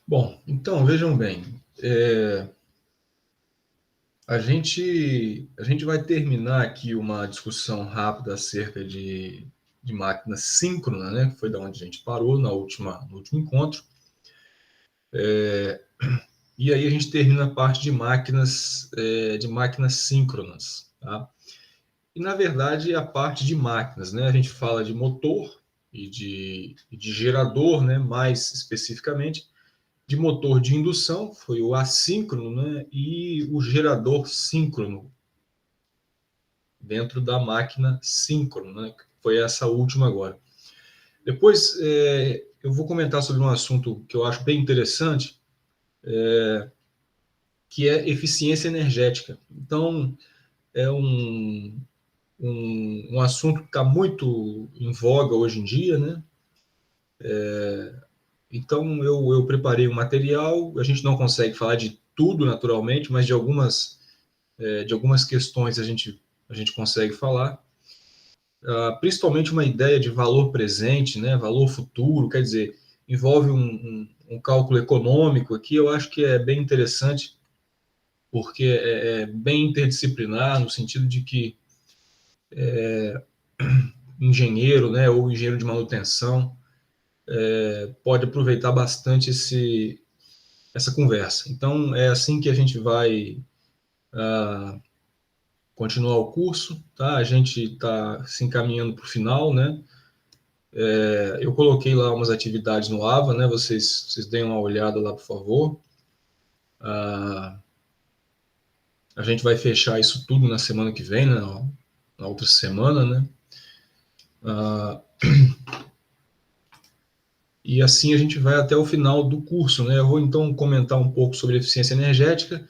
Bom, então vejam bem, a gente vai terminar aqui uma discussão rápida acerca de máquina síncrona, né? Que foi da onde a gente parou no último encontro. E aí a gente termina a parte de máquinas síncronas, tá? E na verdade a parte de máquinas, né? A gente fala de motor e de gerador, né? Mais especificamente de motor de indução, foi o assíncrono, né? E o gerador síncrono dentro da máquina síncrono, né? Foi essa última agora. Depois eu vou comentar sobre um assunto que eu acho bem interessante, que é eficiência energética. Então, é um assunto que está muito em voga hoje em dia, né? Então, eu preparei um material, a gente não consegue falar de tudo naturalmente, mas de algumas questões a gente consegue falar. Principalmente uma ideia de valor presente, né, valor futuro, quer dizer, envolve um cálculo econômico aqui, eu acho que é bem interessante, porque é bem interdisciplinar, no sentido de que engenheiro, né, ou engenheiro de manutenção, pode aproveitar bastante essa conversa. Então, é assim que a gente vai continuar o curso, tá? A gente está se encaminhando para o final, né? Eu coloquei lá umas atividades no AVA, né? Vocês deem uma olhada lá, por favor. A gente vai fechar isso tudo na semana que vem, né? Na outra semana, né? E assim a gente vai até o final do curso, né? Eu vou então comentar um pouco sobre eficiência energética,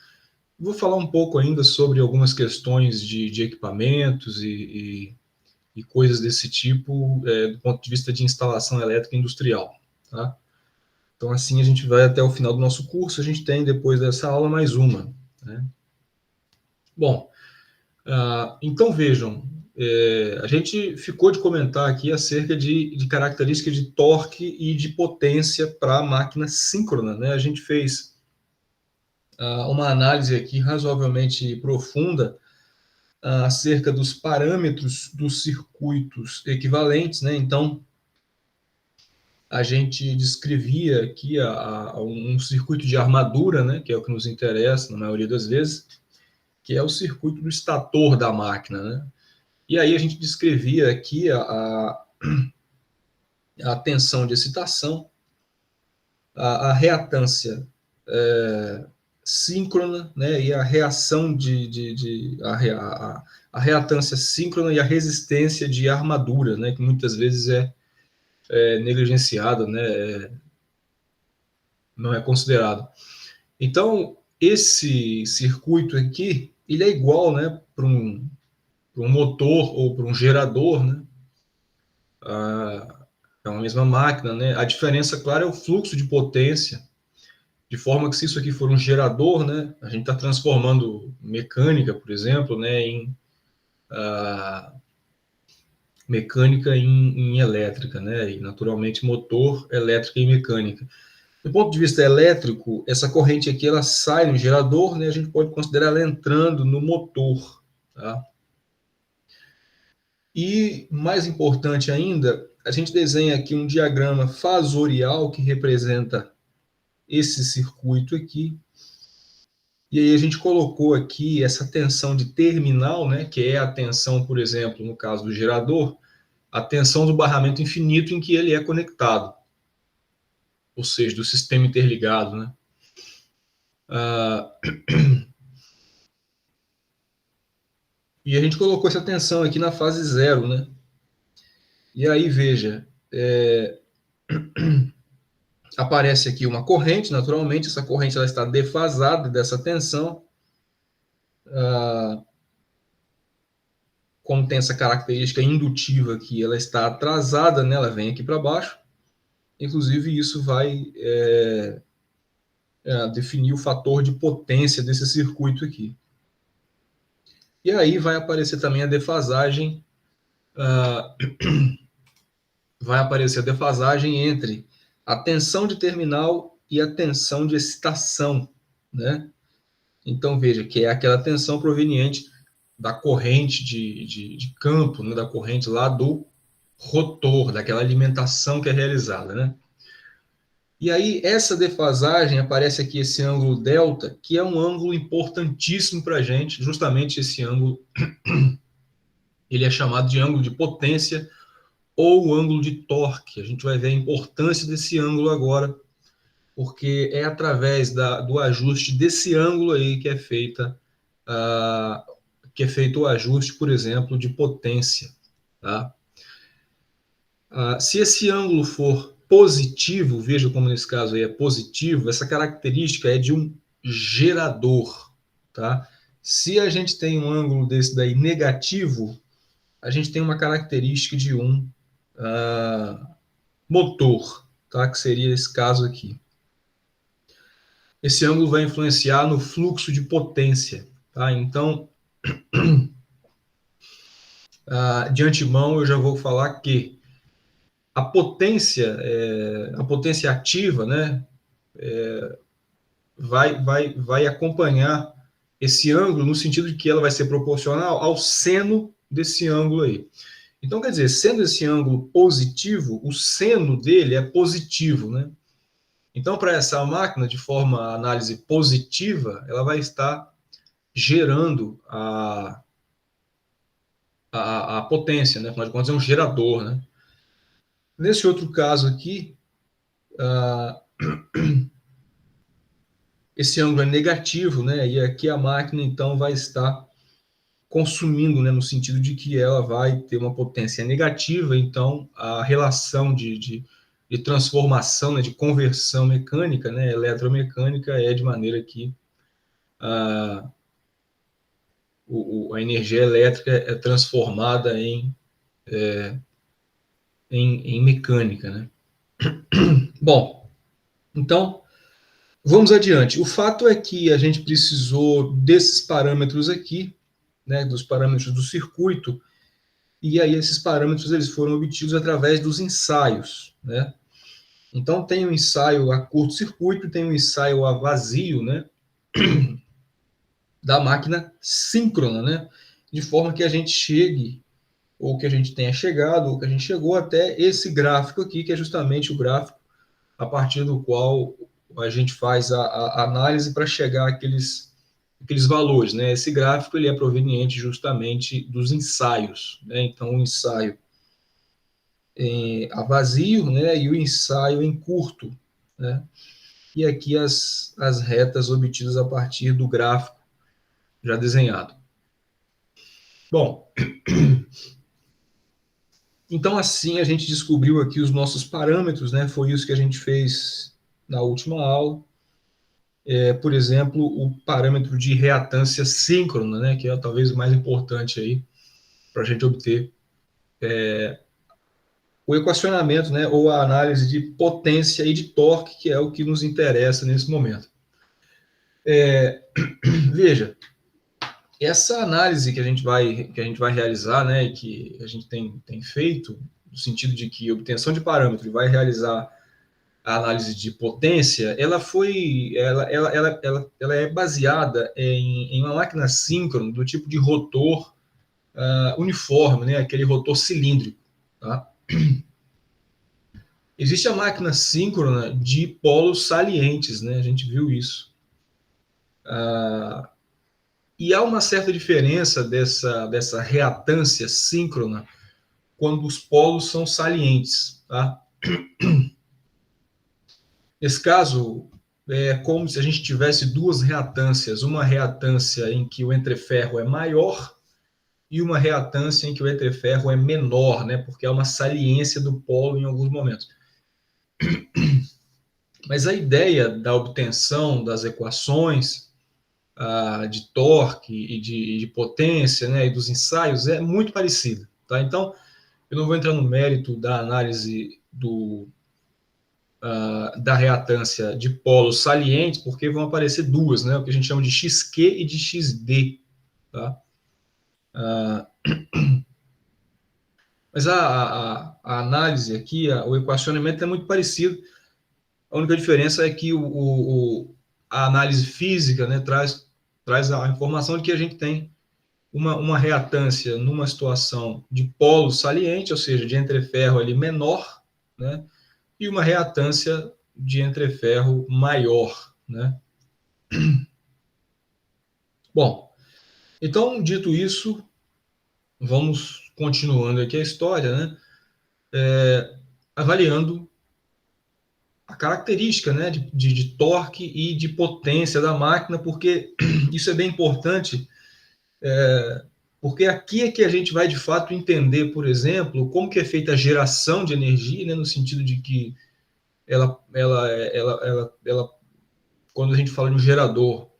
vou falar um pouco ainda sobre algumas questões de equipamentos e coisas desse tipo, do ponto de vista de instalação elétrica industrial, tá? Então assim a gente vai até o final do nosso curso, a gente tem depois dessa aula mais uma, né? Bom, então vejam, a gente ficou de comentar aqui acerca de características de torque e de potência para a máquina síncrona, né? A gente fez uma análise aqui razoavelmente profunda acerca dos parâmetros dos circuitos equivalentes, né? Então, a gente descrevia aqui um circuito de armadura, né? Que é o que nos interessa na maioria das vezes, que é o circuito do estator da máquina, né? E aí a gente descrevia aqui a tensão de excitação, a reatância síncrona, né, e a reação a reatância síncrona e a resistência de armadura, né, que muitas vezes é negligenciada, né, não é considerado. Então, esse circuito aqui, ele é igual, né, para um motor ou para um gerador, né, é uma mesma máquina, né? A diferença, claro, é o fluxo de potência, de forma que se isso aqui for um gerador, né, a gente está transformando mecânica, por exemplo, né, em elétrica, né, e naturalmente motor, elétrica e mecânica. Do ponto de vista elétrico, essa corrente aqui ela sai no gerador, né, a gente pode considerar ela entrando no motor, tá? E mais importante ainda, a gente desenha aqui um diagrama fasorial que representa esse circuito aqui. E aí a gente colocou aqui essa tensão de terminal, né, que é a tensão, por exemplo, no caso do gerador, a tensão do barramento infinito em que ele é conectado, ou seja, do sistema interligado, né? E a gente colocou essa tensão aqui na fase zero, né? E aí, veja, aparece aqui uma corrente, naturalmente, essa corrente ela está defasada dessa tensão, como tem essa característica indutiva aqui, ela está atrasada, né? Ela vem aqui para baixo. Inclusive, isso vai definir o fator de potência desse circuito aqui. E aí vai aparecer também a defasagem, vai aparecer a defasagem entre a tensão de terminal e a tensão de excitação, né? Então, veja que é aquela tensão proveniente da corrente de campo, né? Da corrente lá do rotor, daquela alimentação que é realizada, né? E aí, essa defasagem, aparece aqui esse ângulo delta, que é um ângulo importantíssimo para a gente, justamente esse ângulo, ele é chamado de ângulo de potência ou ângulo de torque. A gente vai ver a importância desse ângulo agora, porque é através do ajuste desse ângulo aí que é feito o ajuste, por exemplo, de potência. Tá? Se esse ângulo for positivo, veja como nesse caso aí é positivo, essa característica é de um gerador. Tá? Se a gente tem um ângulo desse daí negativo, a gente tem uma característica de um motor, tá? Que seria esse caso aqui. Esse ângulo vai influenciar no fluxo de potência. Tá? Então, de antemão, eu já vou falar que a potência ativa, né, vai acompanhar esse ângulo no sentido de que ela vai ser proporcional ao seno desse ângulo aí. Então, quer dizer, sendo esse ângulo positivo, o seno dele é positivo, né? Então, para essa máquina, de forma análise positiva, ela vai estar gerando a potência, né? Afinal de contas, é um gerador, né? Nesse outro caso aqui, esse ângulo é negativo, né? E aqui a máquina, então, vai estar consumindo, né? No sentido de que ela vai ter uma potência negativa, então a relação de transformação, né? De conversão mecânica, né? Eletromecânica é de maneira que a energia elétrica é transformada em mecânica, né? Bom, então, vamos adiante. O fato é que a gente precisou desses parâmetros aqui, né, dos parâmetros do circuito, e aí esses parâmetros eles foram obtidos através dos ensaios, né? Então tem um ensaio a curto-circuito, tem um ensaio a vazio, né, da máquina síncrona, né, de forma que a gente chegue, ou que a gente tenha chegado, ou que a gente chegou até esse gráfico aqui, que é justamente o gráfico a partir do qual a gente faz a análise para chegar àqueles valores, né? Esse gráfico ele é proveniente justamente dos ensaios, né? Então, o ensaio a vazio, né? E o ensaio em curto, né? E aqui as retas obtidas a partir do gráfico já desenhado. Bom, então assim a gente descobriu aqui os nossos parâmetros, né? Foi isso que a gente fez na última aula. Por exemplo, o parâmetro de reatância síncrona, né, que é talvez o mais importante aí para a gente obter o equacionamento, né, ou a análise de potência e de torque, que é o que nos interessa nesse momento. Veja, essa análise que a gente vai realizar, né, e que a gente tem feito, no sentido de que obtenção de parâmetro vai realizar a análise de potência, ela é baseada em uma máquina síncrona do tipo de rotor uniforme, né? Aquele rotor cilíndrico. Tá? Existe a máquina síncrona de polos salientes, né? A gente viu isso. E há uma certa diferença dessa reatância síncrona quando os polos são salientes. Tá? Nesse caso, é como se a gente tivesse duas reatâncias, uma reatância em que o entreferro é maior e uma reatância em que o entreferro é menor, né? Porque há uma saliência do polo em alguns momentos. Mas a ideia da obtenção das equações de torque e de potência, né, e dos ensaios é muito parecida. Tá? Então, eu não vou entrar no mérito da análise da reatância de polos salientes, porque vão aparecer duas, né, o que a gente chama de XQ e de XD. Tá? Mas a análise aqui, o equacionamento é muito parecido. A única diferença é que a análise física, né, traz a informação de que a gente tem uma reatância numa situação de polo saliente, ou seja, de entreferro ali menor, né, e uma reatância de entreferro maior, né? Bom, então, dito isso, vamos continuando aqui a história, né? Avaliando a característica, né, de torque e de potência da máquina, porque isso é bem importante, porque aqui é que a gente vai de fato entender, por exemplo, como que é feita a geração de energia, né, no sentido de que ela quando a gente fala de um gerador,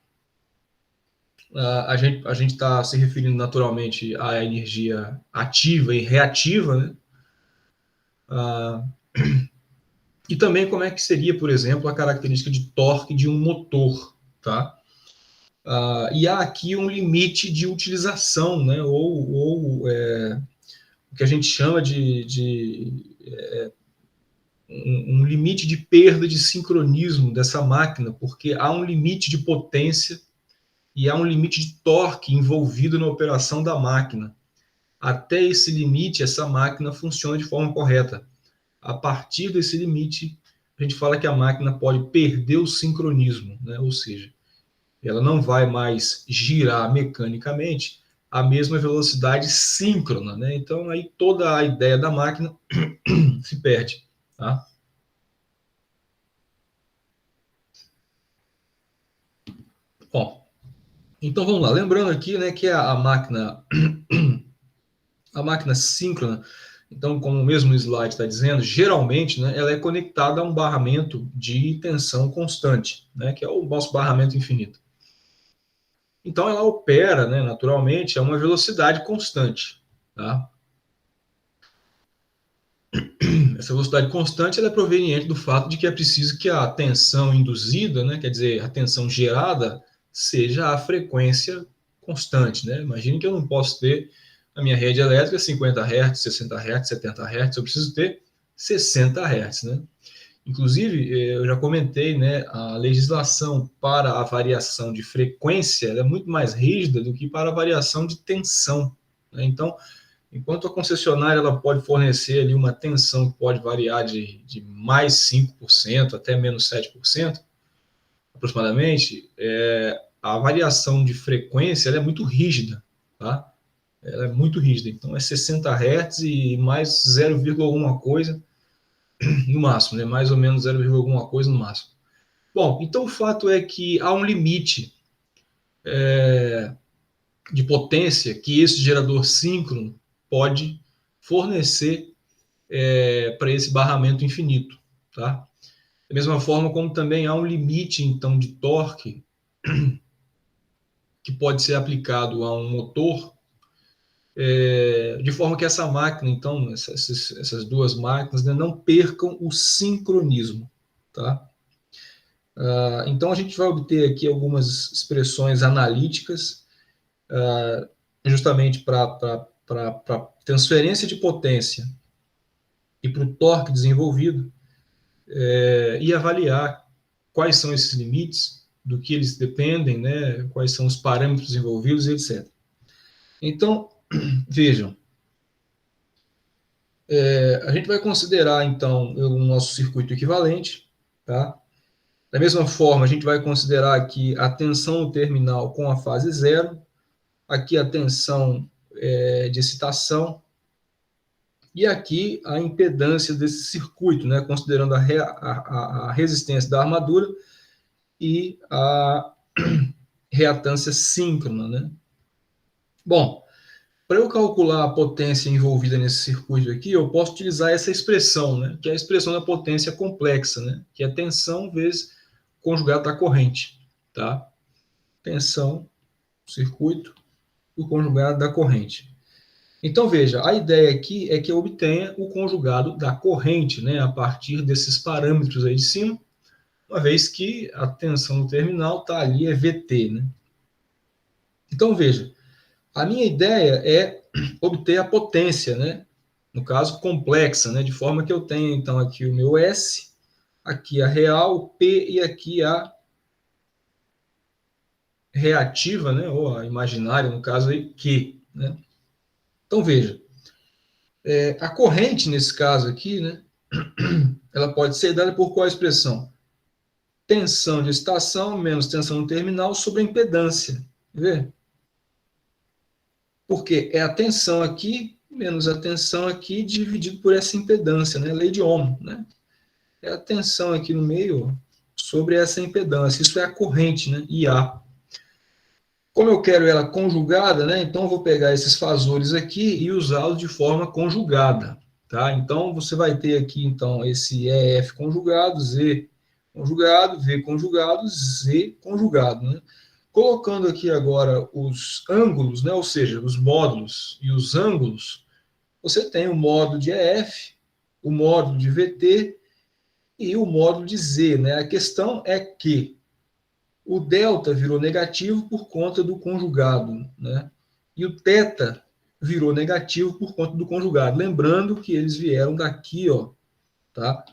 a gente está se referindo naturalmente à energia ativa e reativa, né? Ah, e também como é que seria, por exemplo, a característica de torque de um motor, tá? E há aqui um limite de utilização, né? O que a gente chama um limite de perda de sincronismo dessa máquina, porque há um limite de potência e há um limite de torque envolvido na operação da máquina. Até esse limite, essa máquina funciona de forma correta. A partir desse limite, a gente fala que a máquina pode perder o sincronismo, né? Ou seja, ela não vai mais girar mecanicamente a mesma velocidade síncrona, né? Então, aí toda a ideia da máquina se perde, tá? Bom, então vamos lá. Lembrando aqui, né, que a máquina síncrona, então, como o mesmo slide está dizendo, geralmente, né, ela é conectada a um barramento de tensão constante, né, que é o nosso barramento infinito. Então, ela opera, né, naturalmente, a uma velocidade constante. Tá? Essa velocidade constante ela é proveniente do fato de que é preciso que a tensão induzida, né, quer dizer, a tensão gerada, seja a frequência constante. Né? Imagine que eu não posso ter a minha rede elétrica 50 Hz, 60 Hz, 70 Hz, eu preciso ter 60 Hz. Né? Inclusive, eu já comentei, né, a legislação para a variação de frequência é muito mais rígida do que para a variação de tensão. Né? Então, enquanto a concessionária ela pode fornecer ali uma tensão que pode variar de mais 5% até menos 7%, aproximadamente, a variação de frequência ela é muito rígida. Tá? Ela é muito rígida. Então, é 60 Hz e mais 0, alguma coisa no máximo, né? Mais ou menos 0, alguma coisa no máximo. Bom, então o fato é que há um limite de potência que esse gerador síncrono pode fornecer para esse barramento infinito, tá? Da mesma forma como também há um limite, então, de torque que pode ser aplicado a um motor, de forma que essa máquina, então, essas duas máquinas, né, não percam o sincronismo, tá? Então, a gente vai obter aqui algumas expressões analíticas, justamente para transferência de potência e para o torque desenvolvido, e avaliar quais são esses limites, do que eles dependem, né, quais são os parâmetros envolvidos, etc. Então, vejam, a gente vai considerar, então, o nosso circuito equivalente, tá? Da mesma forma, a gente vai considerar aqui a tensão terminal com a fase zero, aqui a tensão de excitação, e aqui a impedância desse circuito, né, considerando a resistência da armadura e a reatância síncrona. Né? Bom, para eu calcular a potência envolvida nesse circuito aqui, eu posso utilizar essa expressão, né, que é a expressão da potência complexa, né, que é tensão vezes conjugado da corrente. Tá? Tensão, circuito, e o conjugado da corrente. Então, veja, a ideia aqui é que eu obtenha o conjugado da corrente, né, a partir desses parâmetros aí de cima, uma vez que a tensão terminal está ali, é VT. Né? Então, veja, a minha ideia é obter a potência, né, no caso, complexa, né, de forma que eu tenha, então, aqui o meu S, aqui a real, P, e aqui a reativa, né, ou a imaginária, no caso aí, Q, né? Então, veja, a corrente, nesse caso aqui, né, ela pode ser dada por qual expressão? Tensão de estação menos tensão no terminal sobre a impedância. Vê? Porque é a tensão aqui menos a tensão aqui dividido por essa impedância, né? Lei de Ohm, né? É a tensão aqui no meio sobre essa impedância. Isso é a corrente, né? IA. Como eu quero ela conjugada, né? Então eu vou pegar esses fasores aqui e usá-los de forma conjugada, tá? Então você vai ter aqui então esse EF conjugado, Z conjugado, V conjugado, Z conjugado, né? Colocando aqui agora os ângulos, né? Ou seja, os módulos e os ângulos, você tem o módulo de EF, o módulo de VT e o módulo de Z, né? A questão é que o delta virou negativo por conta do conjugado, né? E o θ virou negativo por conta do conjugado. Lembrando que eles vieram daqui, ó, tá?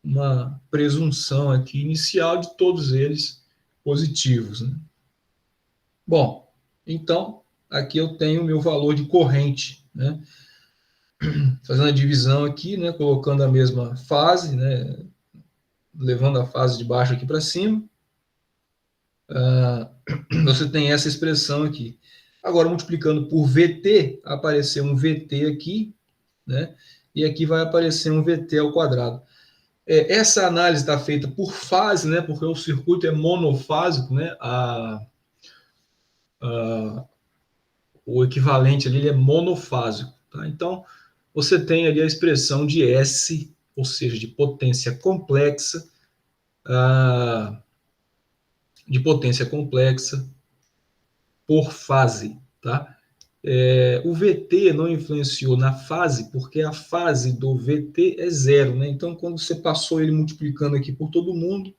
Uma presunção aqui inicial de todos eles positivos, né? Bom, então aqui eu tenho o meu valor de corrente, né? Fazendo a divisão aqui, né? Colocando a mesma fase, né? Levando a fase de baixo aqui para cima. Você tem essa expressão aqui. Agora, multiplicando por VT, apareceu um VT aqui, né? E aqui vai aparecer um VT ao quadrado. Essa análise está feita por fase, né? Porque o circuito é monofásico, né? O equivalente ali ele é monofásico, tá? Então, você tem ali a expressão de S, ou seja, de potência complexa por fase, tá? O VT não influenciou na fase, porque a fase do VT é zero, né? Então, quando você passou ele multiplicando aqui por todo mundo,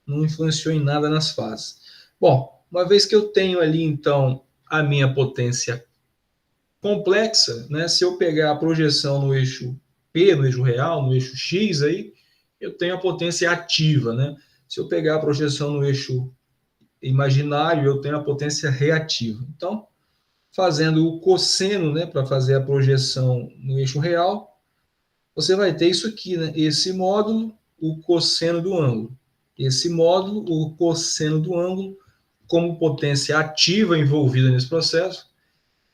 não influenciou em nada nas fases. Bom, uma vez que eu tenho ali, então, a minha potência complexa, né? Se eu pegar a projeção no eixo P, no eixo real, no eixo X, aí, eu tenho a potência ativa, né? Se eu pegar a projeção no eixo imaginário, eu tenho a potência reativa. Então, fazendo o cosseno, né, para fazer a projeção no eixo real, você vai ter isso aqui, né? Esse módulo, o cosseno do ângulo. Esse módulo, o cosseno do ângulo, como potência ativa envolvida nesse processo,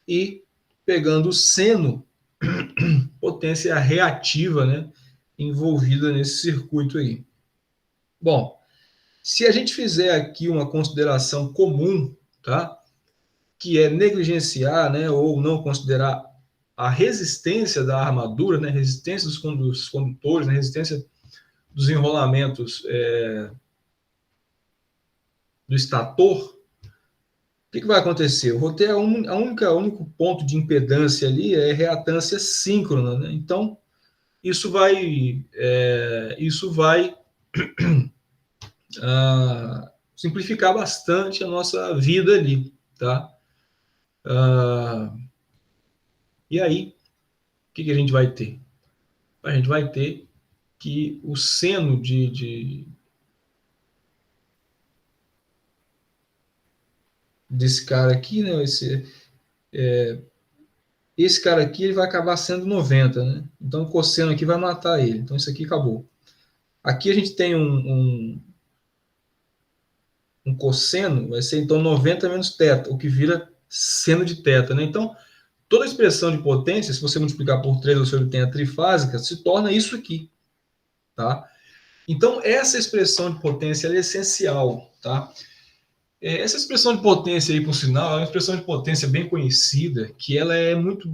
e pegando o seno, potência reativa, né, envolvida nesse circuito aí. Bom, se a gente fizer aqui uma consideração comum, tá? Que é negligenciar, né, ou não considerar a resistência da armadura, né, resistência dos condutores, né, resistência dos enrolamentos do estator, o que vai acontecer? Eu vou ter o único ponto de impedância ali é reatância síncrona, né? Então isso vai simplificar bastante a nossa vida ali, tá? E aí, o que a gente vai ter? A gente vai ter que o seno desse cara aqui, né? Esse cara aqui ele vai acabar sendo 90, né? Então o cosseno aqui vai matar ele. Então isso aqui acabou. Aqui a gente tem um cosseno, vai ser então 90 menos θ, o que vira seno de θ, né? Então toda expressão de potência, se você multiplicar por 3 você obtém a trifásica, se torna isso aqui, tá? Então essa expressão de potência é essencial, tá? Essa expressão de potência aí, por sinal, é uma expressão de potência bem conhecida, que ela é muito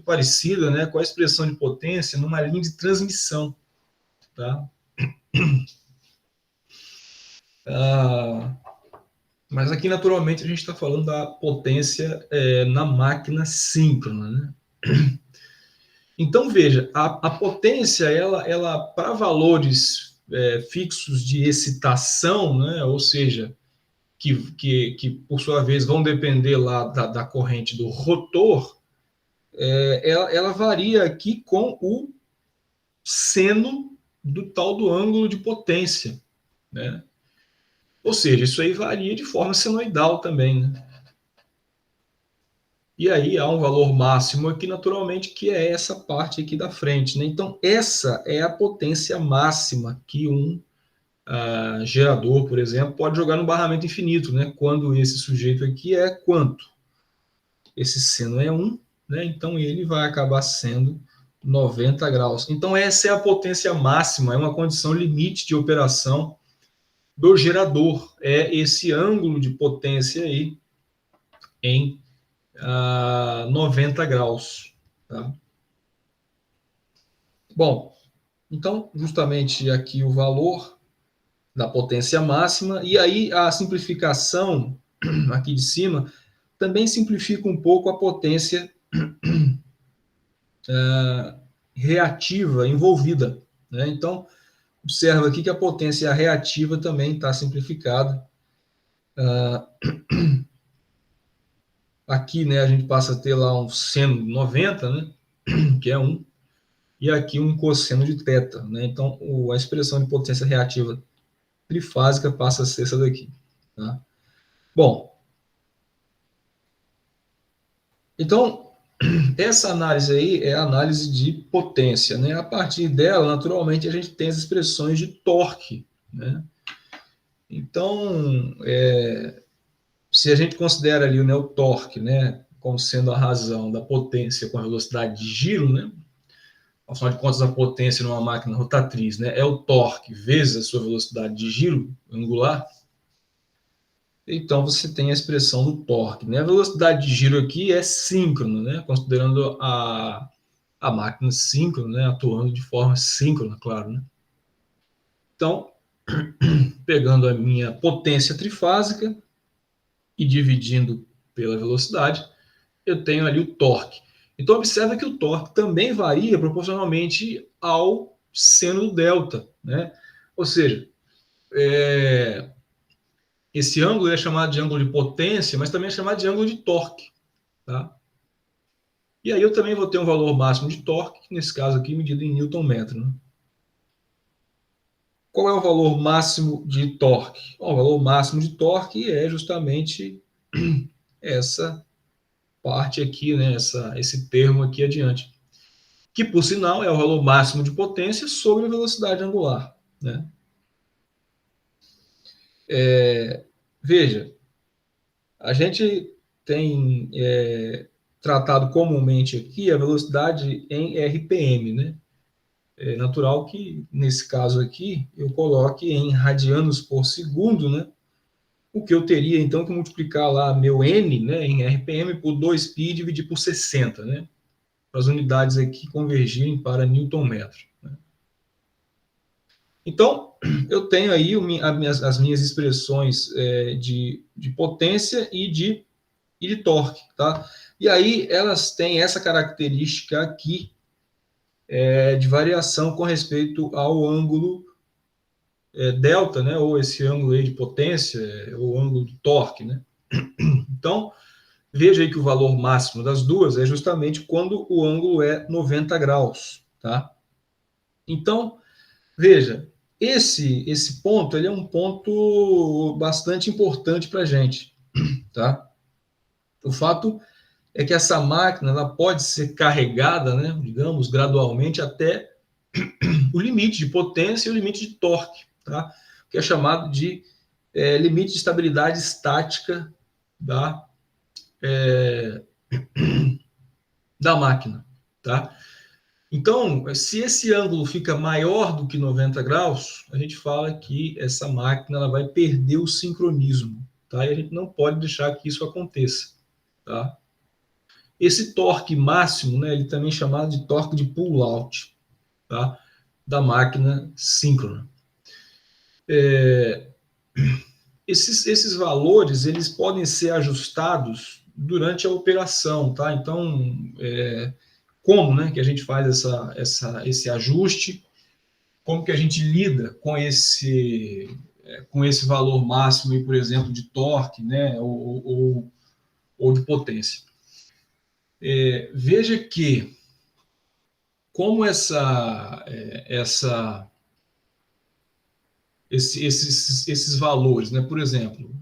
parecida, né, com a expressão de potência numa linha de transmissão, tá? Ah, mas aqui, naturalmente, a gente está falando da potência na máquina síncrona, né? Então, veja, a potência, ela para valores fixos de excitação, né, ou seja, que por sua vez vão depender lá da corrente do rotor, ela varia aqui com o seno do tal do ângulo de potência, né? Ou seja, isso aí varia de forma senoidal também, né? E aí há um valor máximo aqui, naturalmente, que é essa parte aqui da frente, né? Então, essa é a potência máxima que um gerador, por exemplo, pode jogar no barramento infinito, né? Quando esse sujeito aqui é quanto? Esse seno é 1, né? Então ele vai acabar sendo 90 graus. Então essa é a potência máxima, é uma condição limite de operação do gerador. É esse ângulo de potência aí em 90 graus. Tá? Bom, então justamente aqui o valor da potência máxima, e aí a simplificação aqui de cima também simplifica um pouco a potência reativa envolvida. Né? Então, observa aqui que a potência reativa também está simplificada. Aqui, né, a gente passa a ter lá um seno de 90, né, que é 1, e aqui um cosseno de θ. Né? Então, a expressão de potência reativa trifásica passa a ser essa daqui. Tá? Bom, então, essa análise aí é a análise de potência. Né? A partir dela, naturalmente, a gente tem as expressões de torque. Né? Então, se a gente considera ali, né, o torque, né, como sendo a razão da potência com a velocidade de giro, né, afinal de contas, a potência numa máquina rotatriz, né, é o torque vezes a sua velocidade de giro angular, então você tem a expressão do torque. Né? A velocidade de giro aqui é síncrona, né, considerando a máquina síncrona, né, atuando de forma síncrona, claro. Né? Então, pegando a minha potência trifásica e dividindo pela velocidade, eu tenho ali o torque. Então, observa que o torque também varia proporcionalmente ao seno do delta. Né? Ou seja, esse ângulo é chamado de ângulo de potência, mas também é chamado de ângulo de torque. Tá? E aí eu também vou ter um valor máximo de torque, nesse caso aqui medido em Newton-metro. Né? Qual é o valor máximo de torque? Bom, o valor máximo de torque é justamente essa parte aqui, né? Esse termo aqui adiante. Que, por sinal, é o valor máximo de potência sobre a velocidade angular. Né? Veja, a gente tem tratado comumente aqui a velocidade em RPM. Né? É natural que, nesse caso aqui, eu coloque em radianos por segundo, né? O que eu teria, então, que multiplicar lá meu N, né, em RPM por 2π e dividir por 60, né? Para as unidades aqui convergirem para Newton-metro. Né? Então, eu tenho aí as minhas expressões de potência e de torque. Tá? E aí elas têm essa característica aqui de variação com respeito ao ângulo delta, né? Ou esse ângulo aí de potência, ou ângulo de torque. Né? Então, veja aí que o valor máximo das duas é justamente quando o ângulo é 90 graus. Tá? Então, veja, esse ponto ele é um ponto bastante importante para a gente. Tá? O fato é que essa máquina ela pode ser carregada, né, digamos, gradualmente até o limite de potência e o limite de torque, tá? Que é chamado de limite de estabilidade estática da, da máquina. Tá? Então, se esse ângulo fica maior do que 90 graus, a gente fala que essa máquina ela vai perder o sincronismo. Tá? E a gente não pode deixar que isso aconteça. Tá? Esse torque máximo, né, ele também é chamado de torque de pull-out, tá? Da máquina síncrona. Esses valores eles podem ser ajustados durante a operação, tá? Então, como, né, que a gente faz esse ajuste? Como que a gente lida com esse valor máximo, por exemplo, de torque, né, ou de potência? Veja que como essa esses valores, né? Por exemplo,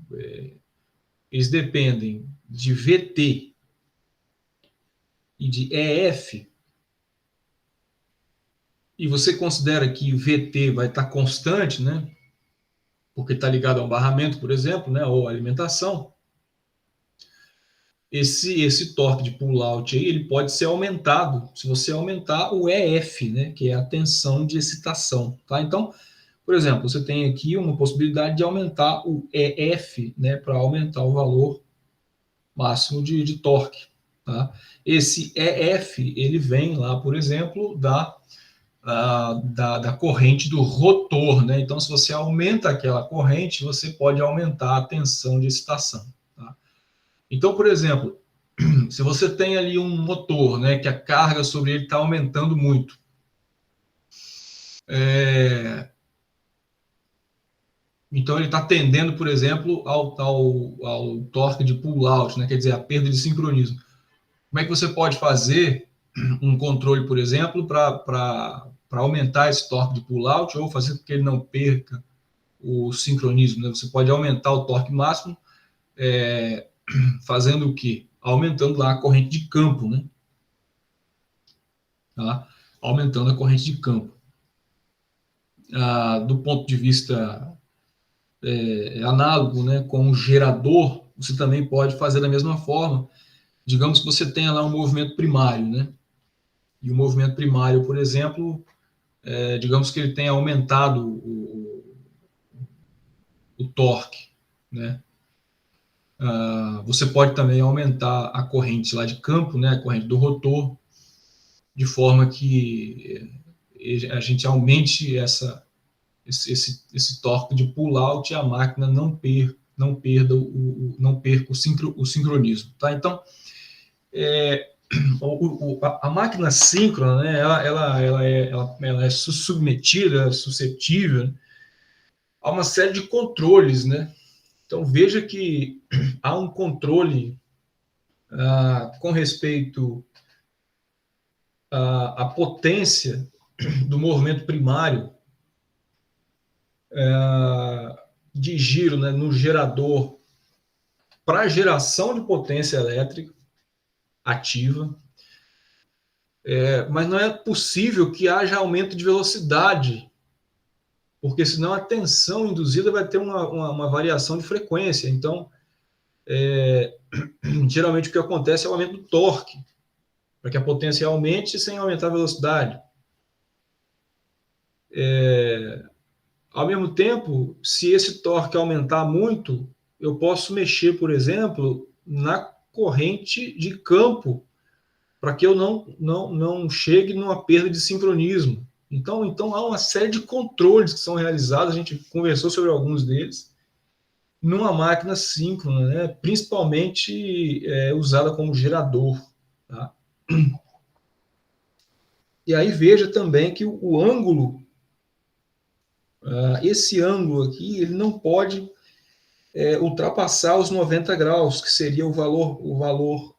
eles dependem de VT e de EF, e você considera que VT vai estar constante, né? Porque está ligado a um barramento, por exemplo, né? Ou alimentação. Esse torque de pull-out aí, ele pode ser aumentado se você aumentar o EF, né? Que é a tensão de excitação, tá? Então, por exemplo, você tem aqui uma possibilidade de aumentar o EF, né? Para aumentar o valor máximo de torque, tá? Esse EF, ele vem lá, por exemplo, da corrente do rotor, né? Então, se você aumenta aquela corrente, você pode aumentar a tensão de excitação, tá? Então, por exemplo, se você tem ali um motor, né, que a carga sobre ele está aumentando muito, então ele está tendendo, por exemplo, ao torque de pull-out, né, quer dizer, a perda de sincronismo. Como é que você pode fazer um controle, por exemplo, para aumentar esse torque de pull-out ou fazer com que ele não perca o sincronismo, né? Você pode aumentar o torque máximo, fazendo o quê? Aumentando lá a corrente de campo, né? Tá? Aumentando a corrente de campo. Do ponto de vista análogo, né, com o gerador, você também pode fazer da mesma forma. Digamos que você tenha lá um movimento primário, né? E o movimento primário, por exemplo, digamos que ele tenha aumentado o torque, né? Você pode também aumentar a corrente lá de campo, né? A corrente do rotor, de forma que a gente aumente esse torque de pull-out e a máquina não perca o sincronismo, tá? Então, a máquina síncrona, né, ela é submetida, suscetível, né, a uma série de controles, né? Então, veja que há um controle com respeito à potência do movimento primário de giro, né, no gerador para geração de potência elétrica ativa, mas não é possível que haja aumento de velocidade, porque senão a tensão induzida vai ter uma variação de frequência. Então, geralmente o que acontece é o aumento do torque, para que a potência aumente sem aumentar a velocidade. Ao mesmo tempo, se esse torque aumentar muito, eu posso mexer, por exemplo, na corrente de campo, para que eu não chegue numa perda de sincronismo. Então, há uma série de controles que são realizados, a gente conversou sobre alguns deles, numa máquina síncrona, né? Principalmente usada como gerador. Tá? E aí veja também que o ângulo, esse ângulo aqui, ele não pode ultrapassar os 90 graus, que seria o valor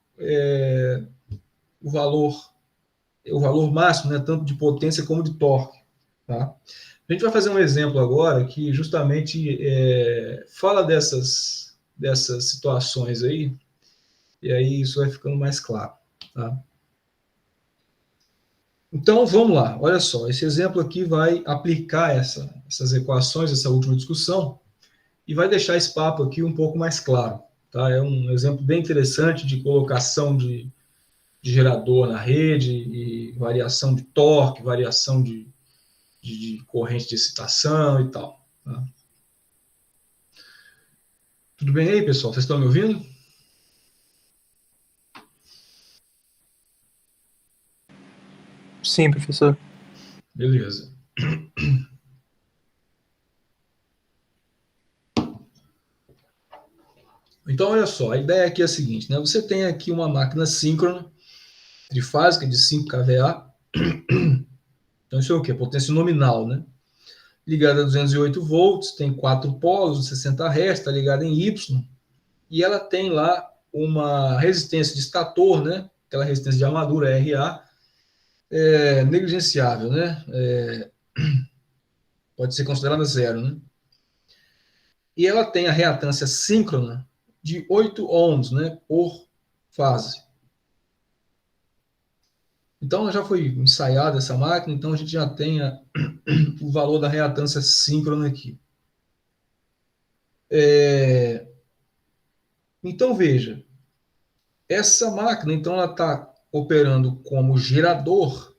máximo, né, tanto de potência como de torque. Tá? A gente vai fazer um exemplo agora que justamente fala dessas situações aí, e aí isso vai ficando mais claro. Tá? Então, vamos lá. Olha só, esse exemplo aqui vai aplicar essas equações, essa última discussão, e vai deixar esse papo aqui um pouco mais claro. Tá? É um exemplo bem interessante de colocação de gerador na rede e variação de torque, variação de corrente de excitação e tal. Tá? Tudo bem aí, pessoal? Vocês estão me ouvindo? Sim, professor. Beleza. Então, olha só, a ideia aqui é a seguinte, né? Você tem aqui uma máquina síncrona, trifásica de 5 kVA. Então, isso é o quê? Potência nominal, né? Ligada a 208 volts, tem 4 polos, 60 Hz, está ligada em Y, e ela tem lá uma resistência de estator, né? Aquela resistência de armadura, RA, negligenciável, né? Pode ser considerada zero, né? e ela tem a reatância síncrona de 8 ohms, né, por fase. Então, já foi ensaiada essa máquina, então a gente já tem o valor da reatância síncrona aqui. Então, veja, essa máquina, então, ela está operando como gerador,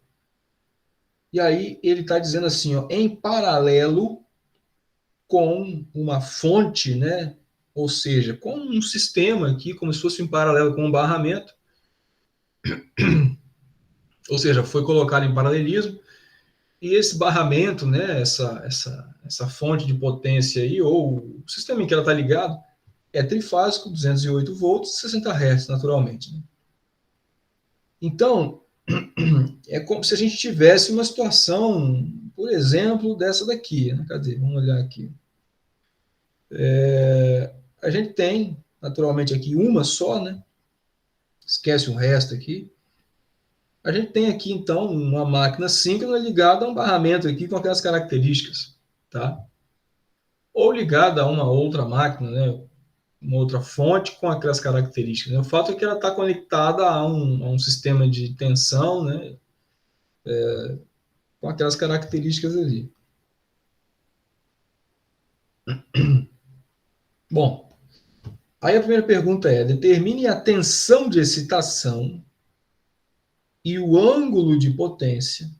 e aí ele está dizendo assim, ó, em paralelo com uma fonte, né? Ou seja, com um sistema aqui, como se fosse em paralelo com um barramento, ou seja, foi colocado em paralelismo, e esse barramento, né, essa fonte de potência aí, ou o sistema em que ela está ligado, é trifásico, 208 volts, 60 Hz, naturalmente. Né? Então, é como se a gente tivesse uma situação, por exemplo, dessa daqui. Né? Cadê? Vamos olhar aqui. A gente tem, naturalmente, aqui uma só, né? Esquece o resto aqui. A gente tem aqui, então, uma máquina síncrona ligada a um barramento aqui com aquelas características, tá? Ou ligada a uma outra máquina, né? Uma outra fonte com aquelas características. Né? O fato é que ela está conectada a um sistema de tensão, né? Com aquelas características ali. Bom, aí a primeira pergunta é: determine a tensão de excitação e o ângulo de potência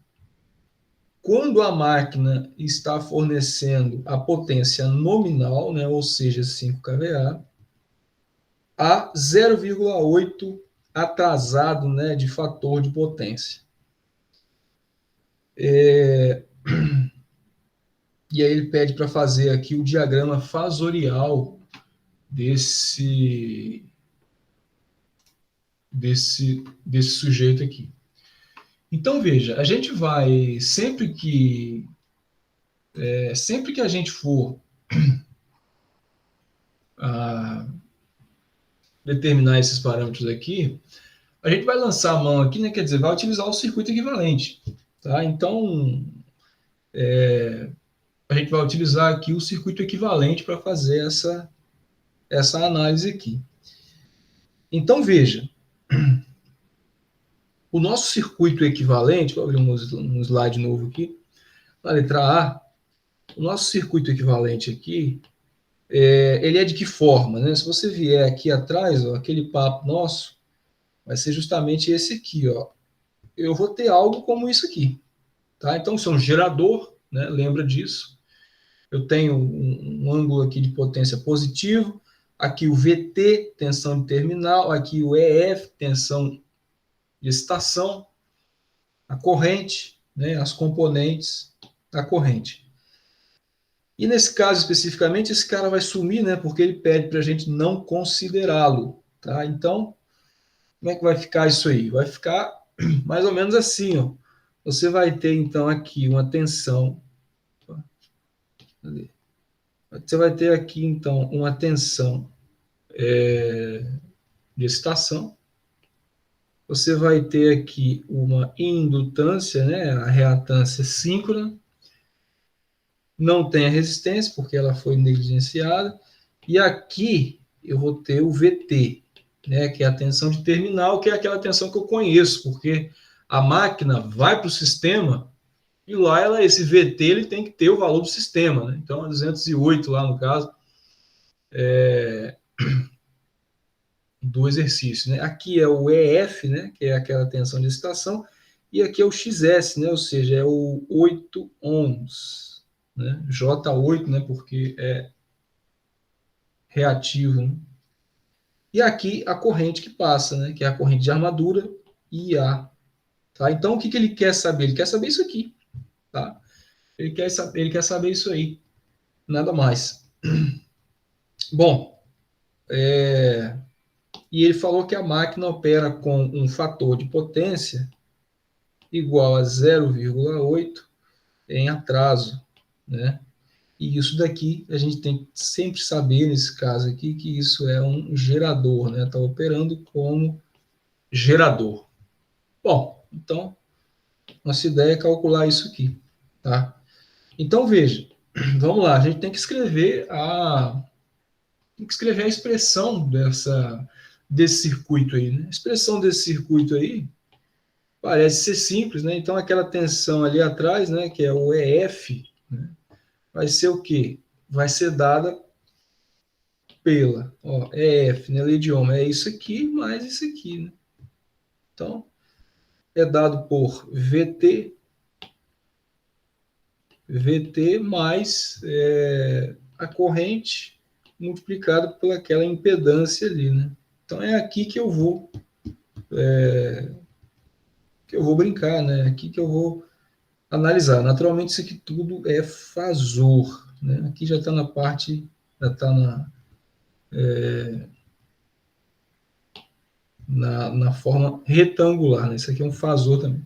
quando a máquina está fornecendo a potência nominal, né, ou seja, 5 kVA, a 0,8 atrasado, né, de fator de potência. E aí ele pede para fazer aqui o diagrama fasorial desse sujeito aqui. Então, veja, a gente vai, sempre que a gente for determinar esses parâmetros aqui, a gente vai lançar a mão aqui, né, quer dizer, vai utilizar o circuito equivalente. Tá? Então, a gente vai utilizar aqui o circuito equivalente para fazer essa análise aqui. Então, veja, o nosso circuito equivalente, vou abrir um slide novo aqui, na letra A, o nosso circuito equivalente aqui, ele é de que forma? Né? Se você vier aqui atrás, ó, aquele papo nosso, vai ser justamente esse aqui. Ó. Eu vou ter algo como isso aqui. Tá? Então, isso é um gerador, né? Lembra disso. Eu tenho um ângulo aqui de potência positivo, aqui o VT, tensão de terminal, aqui o EF, tensão de excitação, a corrente, né? As componentes da corrente. E nesse caso especificamente, esse cara vai sumir, né? Porque ele pede para a gente não considerá-lo. Tá? Então, como é que vai ficar isso aí? Vai ficar mais ou menos assim, ó. Você vai ter então aqui uma tensão. Você vai ter aqui então uma tensão de excitação. Você vai ter aqui uma indutância, né? A reatância síncrona. Não tem a resistência porque ela foi negligenciada. E aqui eu vou ter o VT, né? Que é a tensão de terminal, que é aquela tensão que eu conheço, porque a máquina vai para o sistema e lá esse VT ele tem que ter o valor do sistema, né? Então, 208 lá no caso do exercício, né? Aqui é o EF, né? Que é aquela tensão de excitação, e aqui é o XS, né? Ou seja, é o 8 ohms, né? J8, né? Porque é reativo, né? E aqui a corrente que passa, né? Que é a corrente de armadura IA. Tá? Então, o que ele quer saber? Ele quer saber isso aqui. Tá? Ele quer saber isso aí. Nada mais. Bom, e ele falou que a máquina opera com um fator de potência igual a 0,8 em atraso. Né? E isso daqui a gente tem que sempre saber, nesse caso aqui, que isso é um gerador. Está, né? Operando como gerador. Bom, então, nossa ideia é calcular isso aqui. Tá? Então, veja, vamos lá, a gente tem que escrever a expressão desse circuito aí, né? A expressão desse circuito aí parece ser simples, né? Então aquela tensão ali atrás, né, que é o EF, né, vai ser o quê? Vai ser dada pela, ó, EF, né, lei de Ohm, é isso aqui mais isso aqui, né? Então, é dado por VT mais a corrente multiplicado por aquela impedância ali, né? Então é aqui que eu vou brincar, né? Aqui que eu vou analisar. Naturalmente isso aqui tudo é fasor, né? Aqui já está na parte, já está na forma retangular, né? Isso aqui é um fasor também.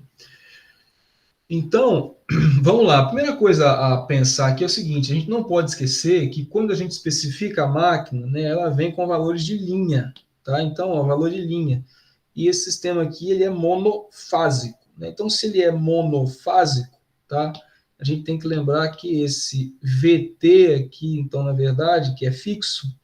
Então, vamos lá. A primeira coisa a pensar aqui é o seguinte: a gente não pode esquecer que quando a gente especifica a máquina, né, ela vem com valores de linha, tá? Então, ó, valor de linha. E esse sistema aqui ele é monofásico, né? Então, se ele é monofásico, tá? A gente tem que lembrar que esse VT aqui, então, na verdade, que é fixo,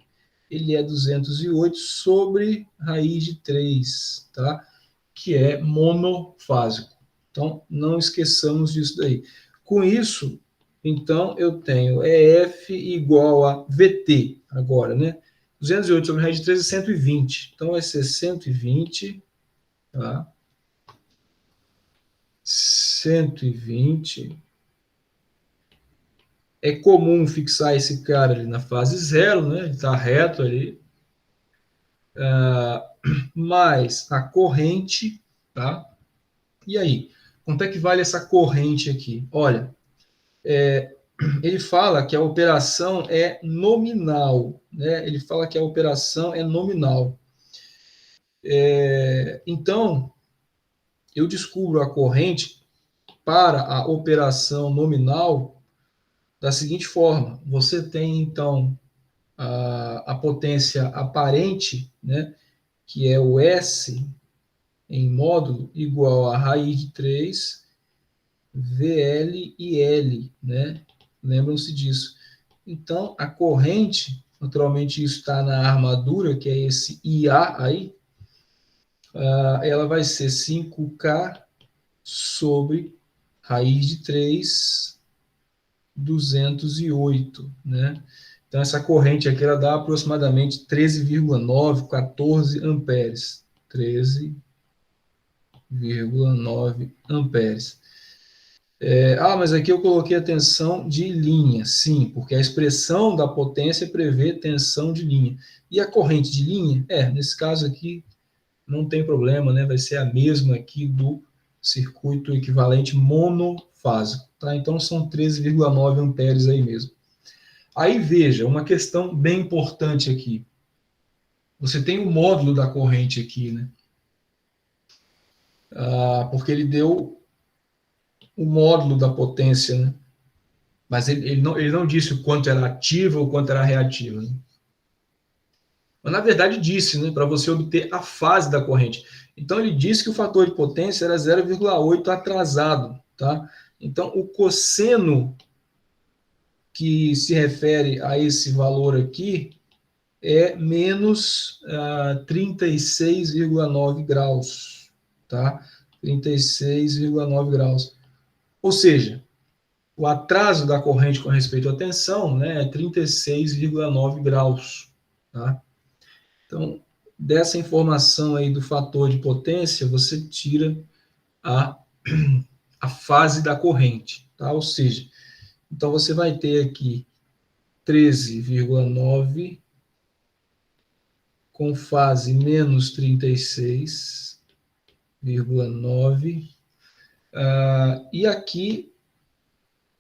ele é 208 sobre raiz de 3, tá? Que é monofásico. Então, não esqueçamos disso daí. Com isso, então, eu tenho EF igual a VT, agora, né? 208 sobre raiz de 3 é 120. Então, vai ser 120, tá? 120. É comum fixar esse cara ali na fase zero, né? Ele está reto ali. Mais a corrente, tá? E aí? Quanto é que vale essa corrente aqui? Olha, ele fala que a operação é nominal, né? Ele fala que a operação é nominal. Então, eu descubro a corrente para a operação nominal da seguinte forma: você tem, então, a potência aparente, né? Que é o S em módulo igual a raiz de 3 VL e L, né? Lembram-se disso. Então, a corrente, naturalmente isso está na armadura, que é esse IA aí, ela vai ser 5K sobre raiz de 3, 208, né? Então, essa corrente aqui, ela dá aproximadamente 13,9, 14 amperes. 13,9 amperes. Mas aqui eu coloquei a tensão de linha. Sim, porque a expressão da potência prevê tensão de linha. E a corrente de linha? Nesse caso aqui não tem problema, né? Vai ser a mesma aqui do circuito equivalente monofásico, tá? Então são 13,9 amperes aí mesmo. Aí veja, uma questão bem importante aqui. Você tem o módulo da corrente aqui, né? Porque ele deu o módulo da potência, né? Mas ele não disse o quanto era ativa ou quanto era reativa, né? Mas na verdade disse, né, para você obter a fase da corrente. Então ele disse que o fator de potência era 0,8 atrasado, tá? Então o cosseno que se refere a esse valor aqui é menos 36,9 graus, tá? 36,9 graus. Ou seja, o atraso da corrente com respeito à tensão, né, é 36,9 graus, tá? Então, dessa informação aí do fator de potência, você tira a, a fase da corrente, tá? Ou seja, então você vai ter aqui 13,9 com fase menos 36,9. E aqui,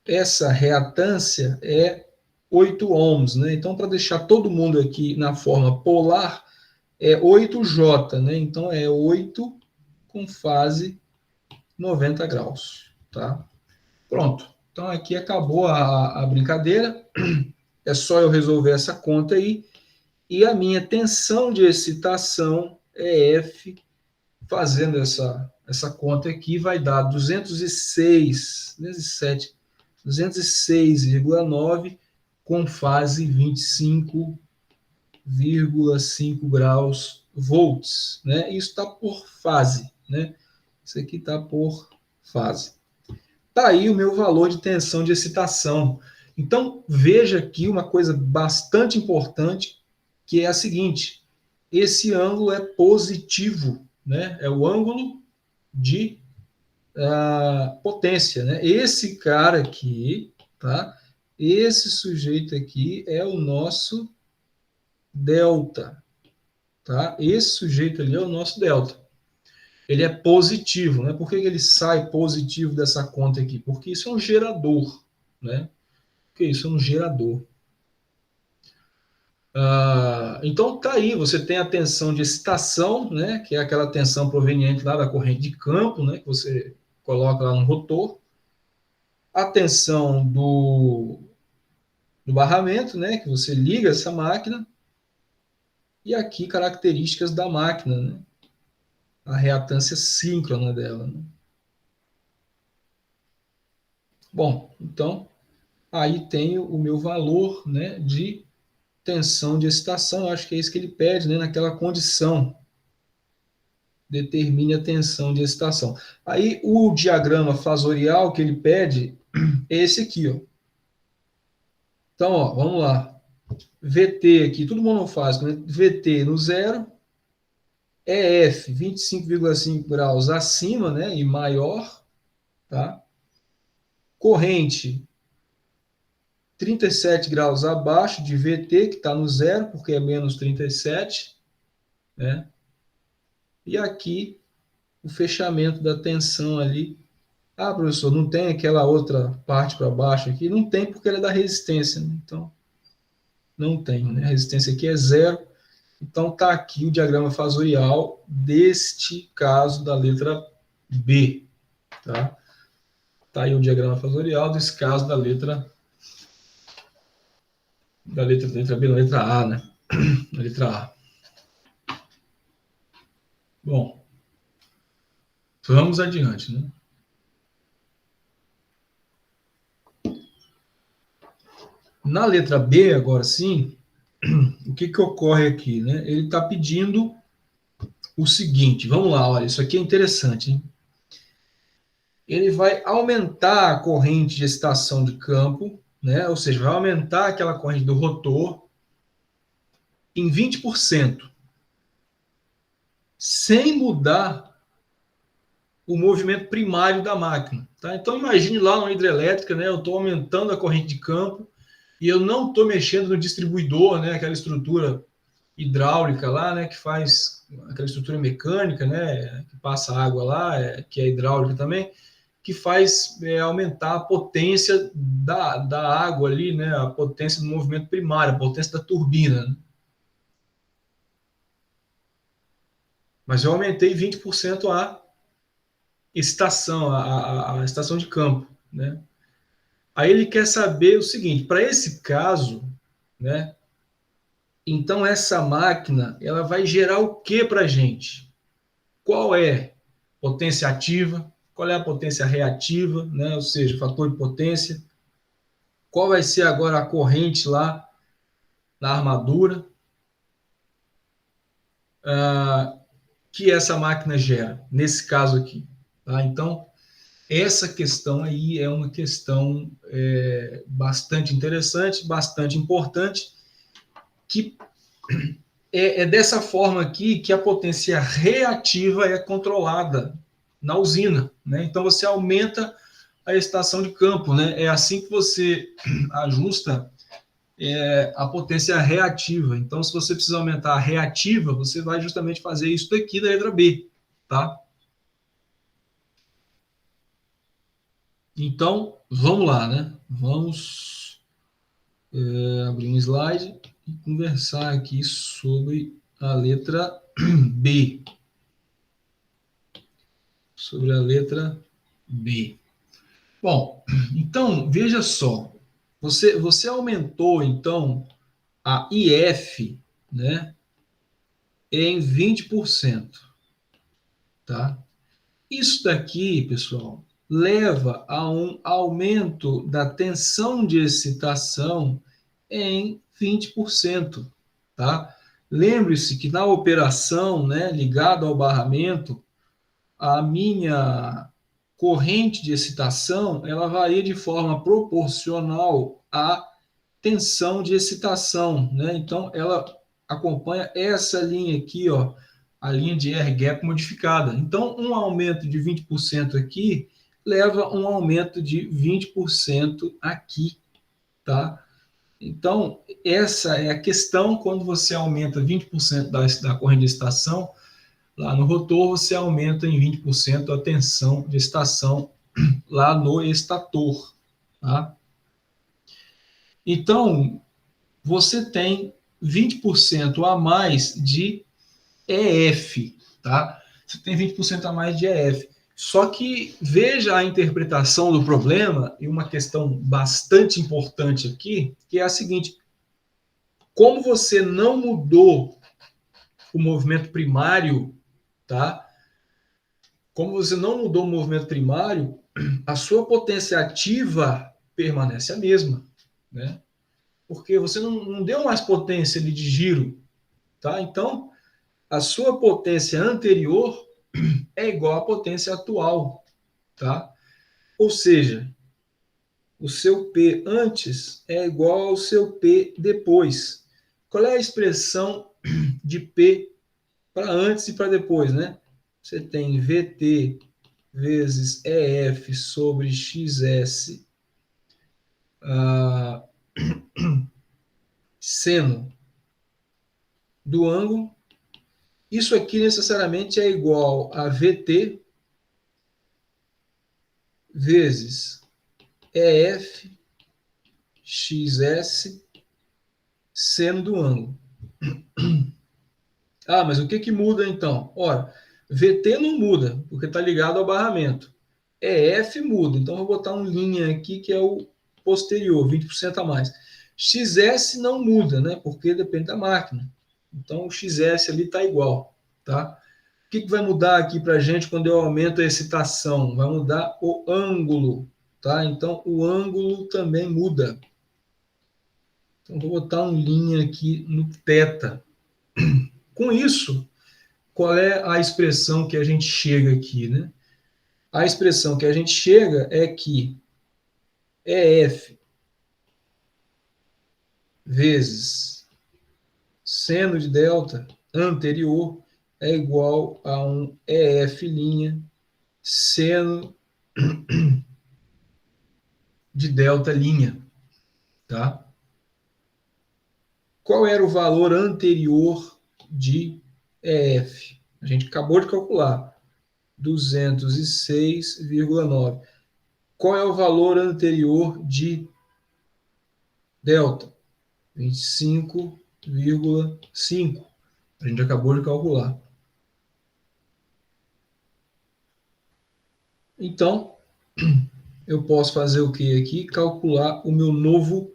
essa reatância é 8 ohms, né? Então, para deixar todo mundo aqui na forma polar, é 8J, né? Então, é 8 com fase 90 graus, tá? Pronto. Então, aqui acabou a brincadeira. É só eu resolver essa conta aí. E a minha tensão de excitação é F. Fazendo essa conta aqui, vai dar 206 vezes 7 206,9 com fase 25,5 graus volts, né? Isso está por fase, né? Isso aqui está por fase. Está aí o meu valor de tensão de excitação. Então, veja aqui uma coisa bastante importante, que é a seguinte: esse ângulo é positivo, né? É o ângulo de potência, né? Esse cara aqui, tá? Esse sujeito aqui é o nosso delta, tá? Esse sujeito ali é o nosso delta. Ele é positivo, né? Por que ele sai positivo dessa conta aqui? Porque isso é um gerador, né? Porque isso é um gerador. Então tá aí, você tem a tensão de excitação, né? Que é aquela tensão proveniente lá da corrente de campo, né? Que você coloca lá no rotor. A tensão do barramento, né? Que você liga essa máquina. E aqui características da máquina, né? A reatância síncrona dela, né? Bom, então aí tenho o meu valor, né, de tensão de excitação. Acho que é isso que ele pede, né, naquela condição. Determine a tensão de excitação. Aí o diagrama fasorial que ele pede é esse aqui, ó. Então, ó, vamos lá. VT aqui, tudo monofásico, né? VT no zero, EF 25,5 graus acima, né, e maior, tá? Corrente 37 graus abaixo de VT, que está no zero, porque é menos 37, né? E aqui o fechamento da tensão ali. Ah, professor, não tem aquela outra parte para baixo aqui? Não tem, porque ela é da resistência, né? Então, não tem, né? A resistência aqui é zero. Então, está aqui o diagrama fasorial deste caso da letra B, tá? Está aí o diagrama fasorial desse caso da letra B, da letra A, né? Da letra A. Bom, vamos adiante, né? Na letra B, agora sim, o que ocorre aqui, né? Ele está pedindo o seguinte, vamos lá, olha, isso aqui é interessante, hein? Ele vai aumentar a corrente de excitação de campo, né? Ou seja, vai aumentar aquela corrente do rotor em 20%, sem mudar o movimento primário da máquina, tá? Então imagine lá na hidrelétrica, né? Eu estou aumentando a corrente de campo e eu não estou mexendo no distribuidor, né? Aquela estrutura hidráulica lá, né? Que faz aquela estrutura mecânica, né? Que passa água lá, que é hidráulica também, que faz aumentar a potência da água ali, né? A potência do movimento primário, a potência da turbina, né? Mas eu aumentei 20% a estação, a estação de campo, né? Aí ele quer saber o seguinte, para esse caso, né? Então essa máquina, ela vai gerar o que para a gente? Qual é a potência ativa? Qual é a potência reativa, né? Ou seja, fator de potência? Qual vai ser agora a corrente lá na armadura que essa máquina gera, nesse caso aqui, tá? Então, essa questão aí é uma questão bastante interessante, bastante importante, que é dessa forma aqui que a potência reativa é controlada na usina, né? Então você aumenta a estação de campo, né? É assim que você ajusta a potência reativa. Então, se você precisa aumentar a reativa, você vai justamente fazer isso daqui da letra B, tá? Então, vamos lá, né? Vamos abrir um slide e conversar aqui sobre a letra B. Sobre a letra B. Bom, então, veja só. Você aumentou, então, a IF, né, em 20%, tá? Isso daqui, pessoal, leva a um aumento da tensão de excitação em 20%, tá? Lembre-se que na operação, né, ligada ao barramento, a minha corrente de excitação, ela varia de forma proporcional à tensão de excitação, né? Então, ela acompanha essa linha aqui, ó, a linha de air gap modificada. Então, um aumento de 20% aqui leva a um aumento de 20% aqui, tá? Então, essa é a questão. Quando você aumenta 20% da corrente de excitação, lá no rotor você aumenta em 20% a tensão de excitação lá no estator, tá? Então, você tem 20% a mais de EF, tá? Você tem 20% a mais de EF. Só que veja a interpretação do problema, e uma questão bastante importante aqui, que é a seguinte: como você não mudou o movimento primário, tá? Como você não mudou o movimento primário, a sua potência ativa permanece a mesma, né? Porque você não deu mais potência ali de giro, tá? Então, a sua potência anterior é igual à potência atual, tá? Ou seja, o seu P antes é igual ao seu P depois. Qual é a expressão de P para antes e para depois, né? Você tem VT vezes EF sobre XS seno do ângulo. Isso aqui necessariamente é igual a VT vezes EF XS seno do ângulo. Ah, mas o que que muda então? Ora, VT não muda, porque está ligado ao barramento. EF muda, então vou botar um linha aqui que é o posterior, 20% a mais. XS não muda, né? Porque depende da máquina. Então o XS ali está igual, tá? O que vai mudar aqui para a gente quando eu aumento a excitação? Vai mudar o ângulo, tá? Então o ângulo também muda. Então vou botar um linha aqui no θ. Com isso, qual é a expressão que a gente chega aqui, né? A expressão que a gente chega é que EF vezes seno de delta anterior é igual a um EF' seno de delta linha, tá? Qual era o valor anterior de EF? A gente acabou de calcular, 206,9. Qual é o valor anterior de delta? 25,5. A gente acabou de calcular. Então, eu posso fazer o que aqui? Calcular o meu novo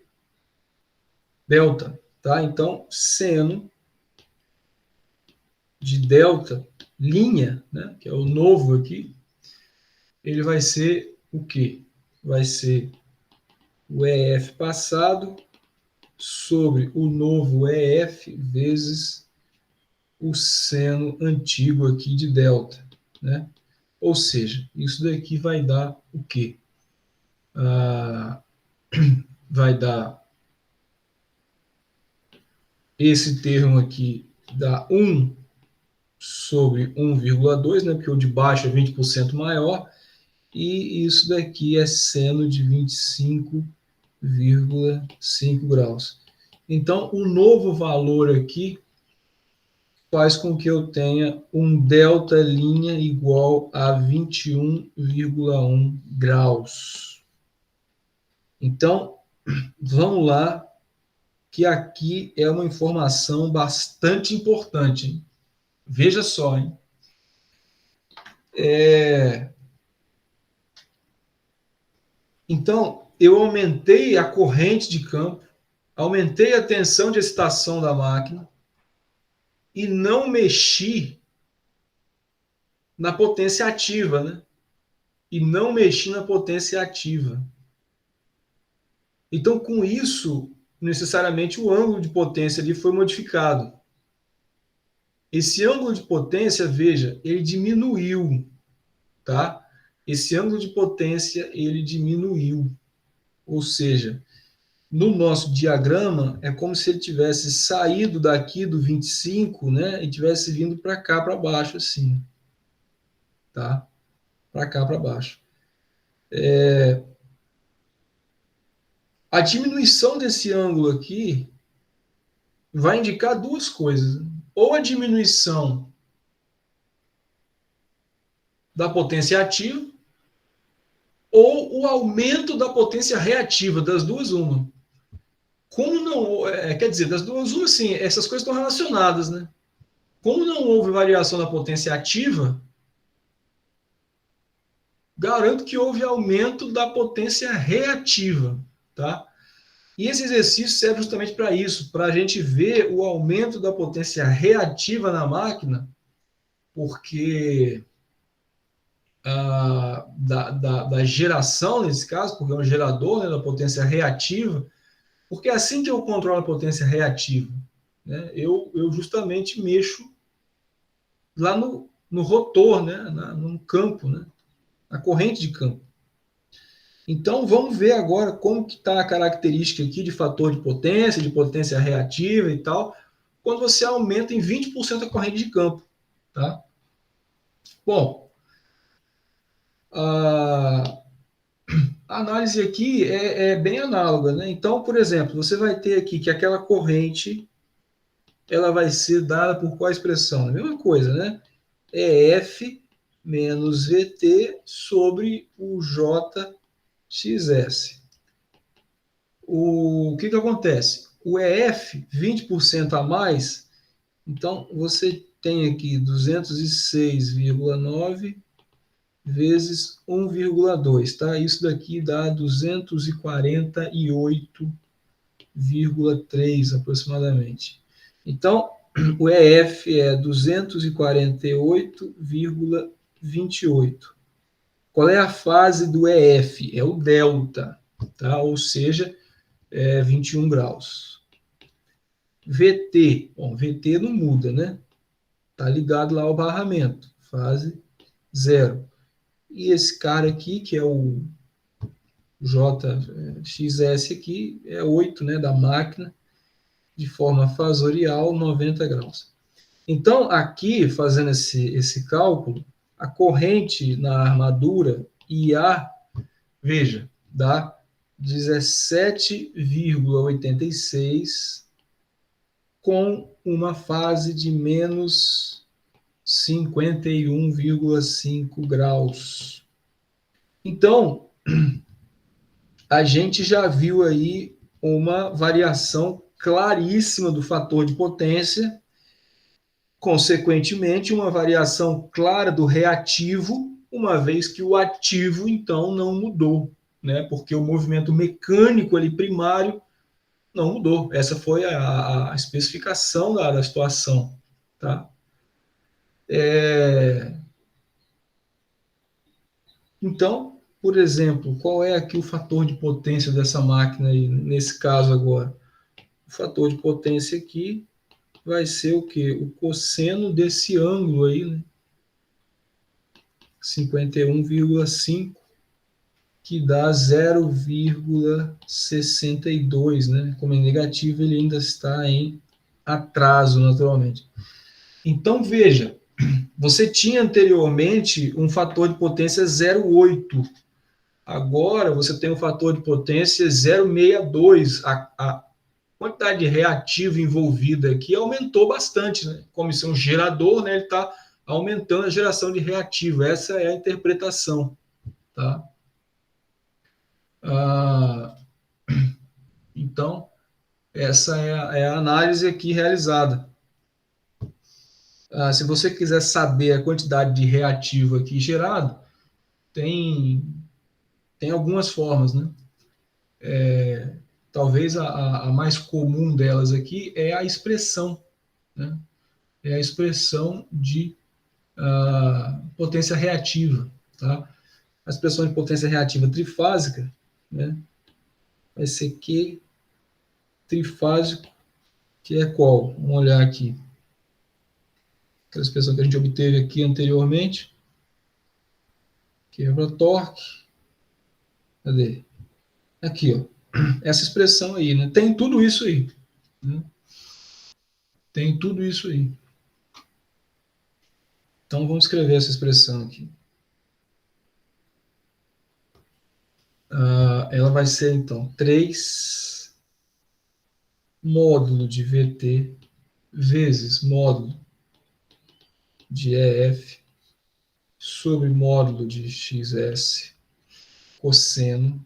delta, tá? Então, seno de delta linha, né, que é o novo aqui, ele vai ser o quê? Vai ser o EF passado sobre o novo EF vezes o seno antigo aqui de delta, né? Ou seja, isso daqui vai dar o quê? Vai dar esse termo aqui dá 1 sobre 1,2, né? Porque o de baixo é 20% maior, e isso daqui é seno de 25,5 graus. Então, o novo valor aqui faz com que eu tenha um delta linha igual a 21,1 graus. Então, vamos lá, que aqui é uma informação bastante importante, hein? Veja só, hein? Então, eu aumentei a corrente de campo, aumentei a tensão de excitação da máquina e não mexi na potência ativa, né? e não mexi na potência ativa. Então, com isso, necessariamente o ângulo de potência ali foi modificado. Esse ângulo de potência, veja, ele diminuiu, tá? Esse ângulo de potência, ele diminuiu. Ou seja, no nosso diagrama, é como se ele tivesse saído daqui do 25, né? E tivesse vindo para cá, para baixo, assim. Tá? Para cá, para baixo. A diminuição desse ângulo aqui vai indicar duas coisas. Ou a diminuição da potência ativa, ou o aumento da potência reativa, das duas, uma. Como não, quer dizer, das duas, uma, sim, essas coisas estão relacionadas, né? Como não houve variação da potência ativa, garanto que houve aumento da potência reativa, tá? E esse exercício serve justamente para isso, para a gente ver o aumento da potência reativa na máquina, porque da geração, nesse caso, porque é um gerador, né, da potência reativa, porque é assim que eu controlo a potência reativa, né, eu justamente mexo lá no rotor, né, no campo, né, na corrente de campo. Então, vamos ver agora como que está a característica aqui de fator de potência reativa e tal, quando você aumenta em 20% a corrente de campo. Tá? Bom, a análise aqui é bem análoga. Né? Então, por exemplo, você vai ter aqui que aquela corrente ela vai ser dada por qual expressão? A mesma coisa, né? EF menos VT sobre o JXS. O que acontece? O EF, 20% a mais, então você tem aqui 206,9 vezes 1,2, tá? Isso daqui dá 248,3 aproximadamente. Então, o EF é 248,28. Qual é a fase do EF? É o delta, tá? Ou seja, 21 graus. VT, bom, VT não muda, né? Tá ligado lá ao barramento, fase 0. E esse cara aqui, que é o JXS aqui, é 8, né, da máquina, de forma fasorial, 90 graus. Então, aqui, fazendo esse cálculo, a corrente na armadura IA, veja, dá 17,86 com uma fase de menos 51,5 graus. Então, a gente já viu aí uma variação claríssima do fator de potência, consequentemente, uma variação clara do reativo, uma vez que o ativo, então, não mudou, né? Porque o movimento mecânico ali primário não mudou. Essa foi a especificação da situação, tá? Então, por exemplo, qual é aqui o fator de potência dessa máquina aí, nesse caso agora? O fator de potência aqui vai ser o quê? O cosseno desse ângulo aí, né? 51,5, que dá 0,62, né? Como é negativo, ele ainda está em atraso, naturalmente. Então, veja, você tinha anteriormente um fator de potência 0,8. Agora você tem um fator de potência 0,62. A quantidade de reativo envolvida aqui aumentou bastante, né? Como isso é um gerador, né? Ele está aumentando a geração de reativo. Essa é a interpretação, tá? Então, essa é a análise aqui realizada. Se você quiser saber a quantidade de reativo aqui gerado, tem algumas formas, né? Talvez a mais comum delas aqui é a expressão, né? É a expressão de potência reativa, tá? A expressão de potência reativa trifásica, né, vai ser Q trifásico, que é qual? Vamos olhar aqui. Aquela expressão que a gente obteve aqui anteriormente, que é para torque. Cadê? Aqui, ó. Essa expressão aí, né? Tem tudo isso aí. Né? Tem tudo isso aí. Então vamos escrever essa expressão aqui. Ela vai ser, então, 3 módulo de VT vezes módulo de EF sobre módulo de XS cosseno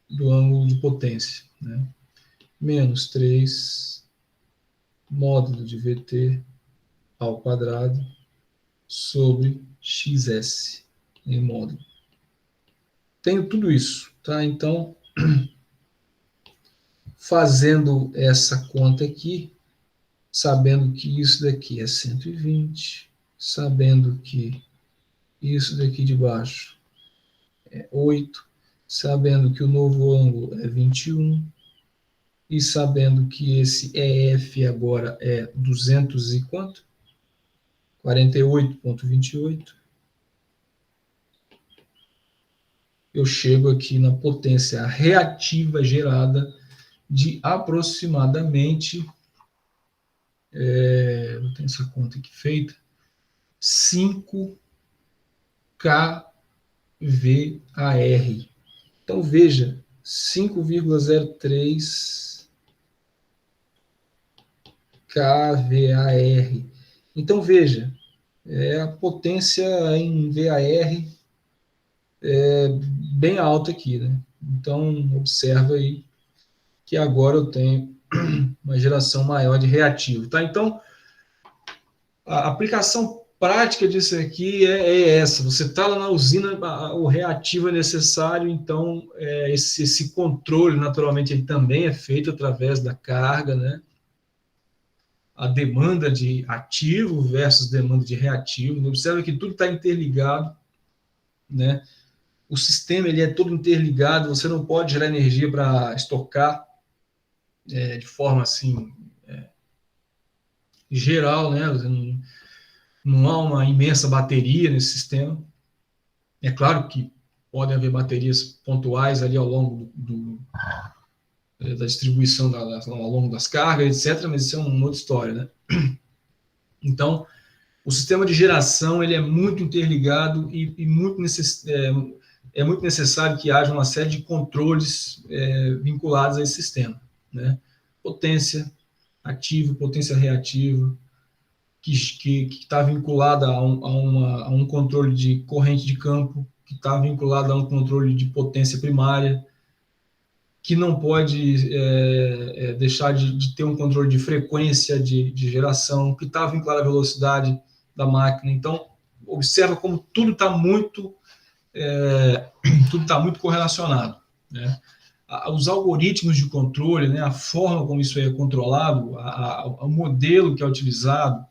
do ângulo de potência, né? Menos 3 módulo de VT ao quadrado sobre XS em módulo. Tenho tudo isso, tá? Então, fazendo essa conta aqui, sabendo que isso daqui é 120, sabendo que isso daqui de baixo é 8, sabendo que o novo ângulo é 21, e sabendo que esse EF agora é 200 e quanto? 48,28. Eu chego aqui na potência reativa gerada de aproximadamente, eu tenho essa conta aqui feita, 5 kVAR. Então veja, 5,03 kVAR. Então veja, a potência em VAR é bem alta aqui, né? Então observa aí que agora eu tenho uma geração maior de reativo, tá? Então a aplicação prática disso aqui é essa. Você está lá na usina, o reativo é necessário, então esse controle, naturalmente, ele também é feito através da carga, né? A demanda de ativo versus demanda de reativo. Observa que tudo está interligado, né? O sistema ele é todo interligado, você não pode gerar energia para estocar de forma assim geral, né? Não há uma imensa bateria nesse sistema. É claro que podem haver baterias pontuais ali ao longo da distribuição ao longo das cargas, etc., mas isso é uma outra história, né? Então, o sistema de geração ele é muito interligado e muito necessário que haja uma série de controles vinculados a esse sistema, né? Potência ativa, potência reativa, que está vinculada a um controle de corrente de campo, que está vinculada a um controle de potência primária, que não pode deixar de ter um controle de frequência de geração, que está vinculado à velocidade da máquina. Então, observa como tudo está muito correlacionado, né? Os algoritmos de controle, né, a forma como isso é controlado, o modelo que é utilizado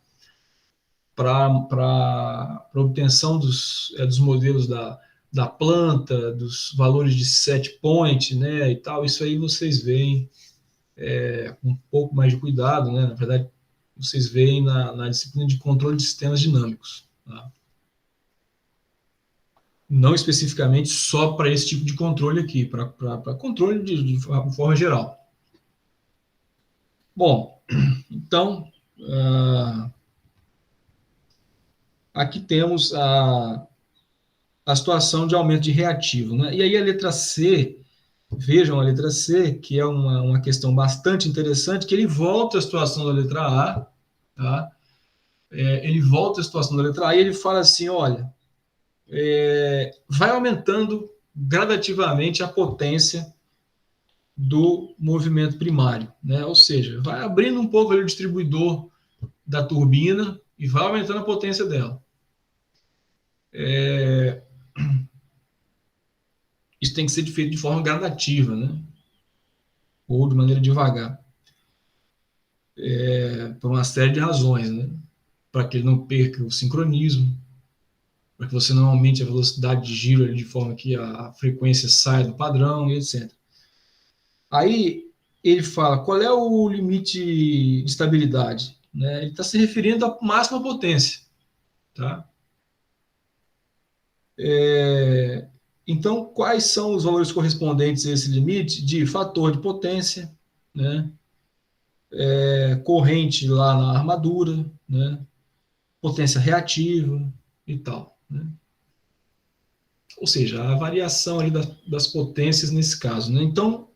para obtenção dos modelos da planta, dos valores de set point, né, e tal, isso aí vocês veem com um pouco mais de cuidado, né, na verdade, vocês veem na disciplina de controle de sistemas dinâmicos, tá? Não especificamente só para esse tipo de controle aqui, para controle de forma geral. Bom, então, aqui temos a situação de aumento de reativo, né? E aí a letra C, vejam a letra C, que é uma questão bastante interessante, que ele volta à situação da letra A, tá? Ele volta à situação da letra A e ele fala assim, olha, vai aumentando gradativamente a potência do movimento primário, né? Ou seja, vai abrindo um pouco ali o distribuidor da turbina e vai aumentando a potência dela. Isso tem que ser feito de forma gradativa, né? Ou de maneira devagar, por uma série de razões, né? Para que ele não perca o sincronismo, para que você não aumente a velocidade de giro ali, de forma que a frequência saia do padrão e etc. Aí ele fala, qual é o limite de estabilidade? Né? Ele está se referindo à máxima potência. Tá? Então, quais são os valores correspondentes a esse limite? De fator de potência, né? Corrente lá na armadura, né? Potência reativa e tal. Né? Ou seja, a variação ali das potências nesse caso. Né? Então,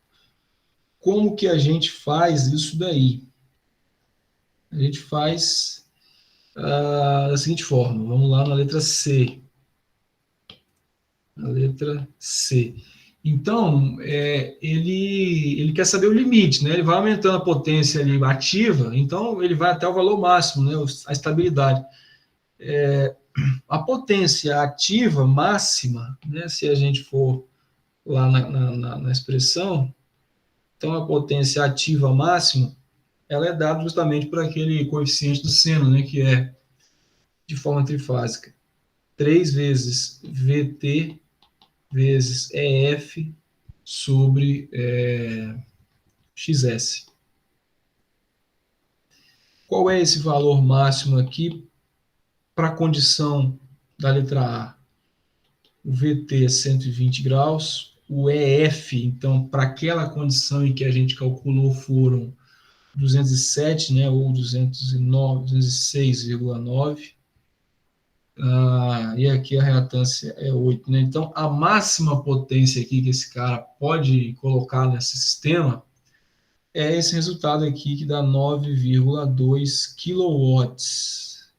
como que a gente faz isso daí? A gente faz da seguinte forma. Vamos lá na letra C. A letra C. Então, ele quer saber o limite, né? Ele vai aumentando a potência ali ativa, então ele vai até o valor máximo, né? A estabilidade. A potência ativa máxima, né? Se a gente for lá na expressão, então a potência ativa máxima, ela é dada justamente por aquele coeficiente do seno, né? Que é de forma trifásica. 3 vezes VT vezes EF sobre XS. Qual é esse valor máximo aqui para a condição da letra A? O VT é 120 graus, o EF, então, para aquela condição em que a gente calculou foram 207, né, ou 209, 206,9. E aqui a reatância é 8. Né? Então, a máxima potência aqui que esse cara pode colocar nesse sistema é esse resultado aqui que dá 9,2 quilowatts.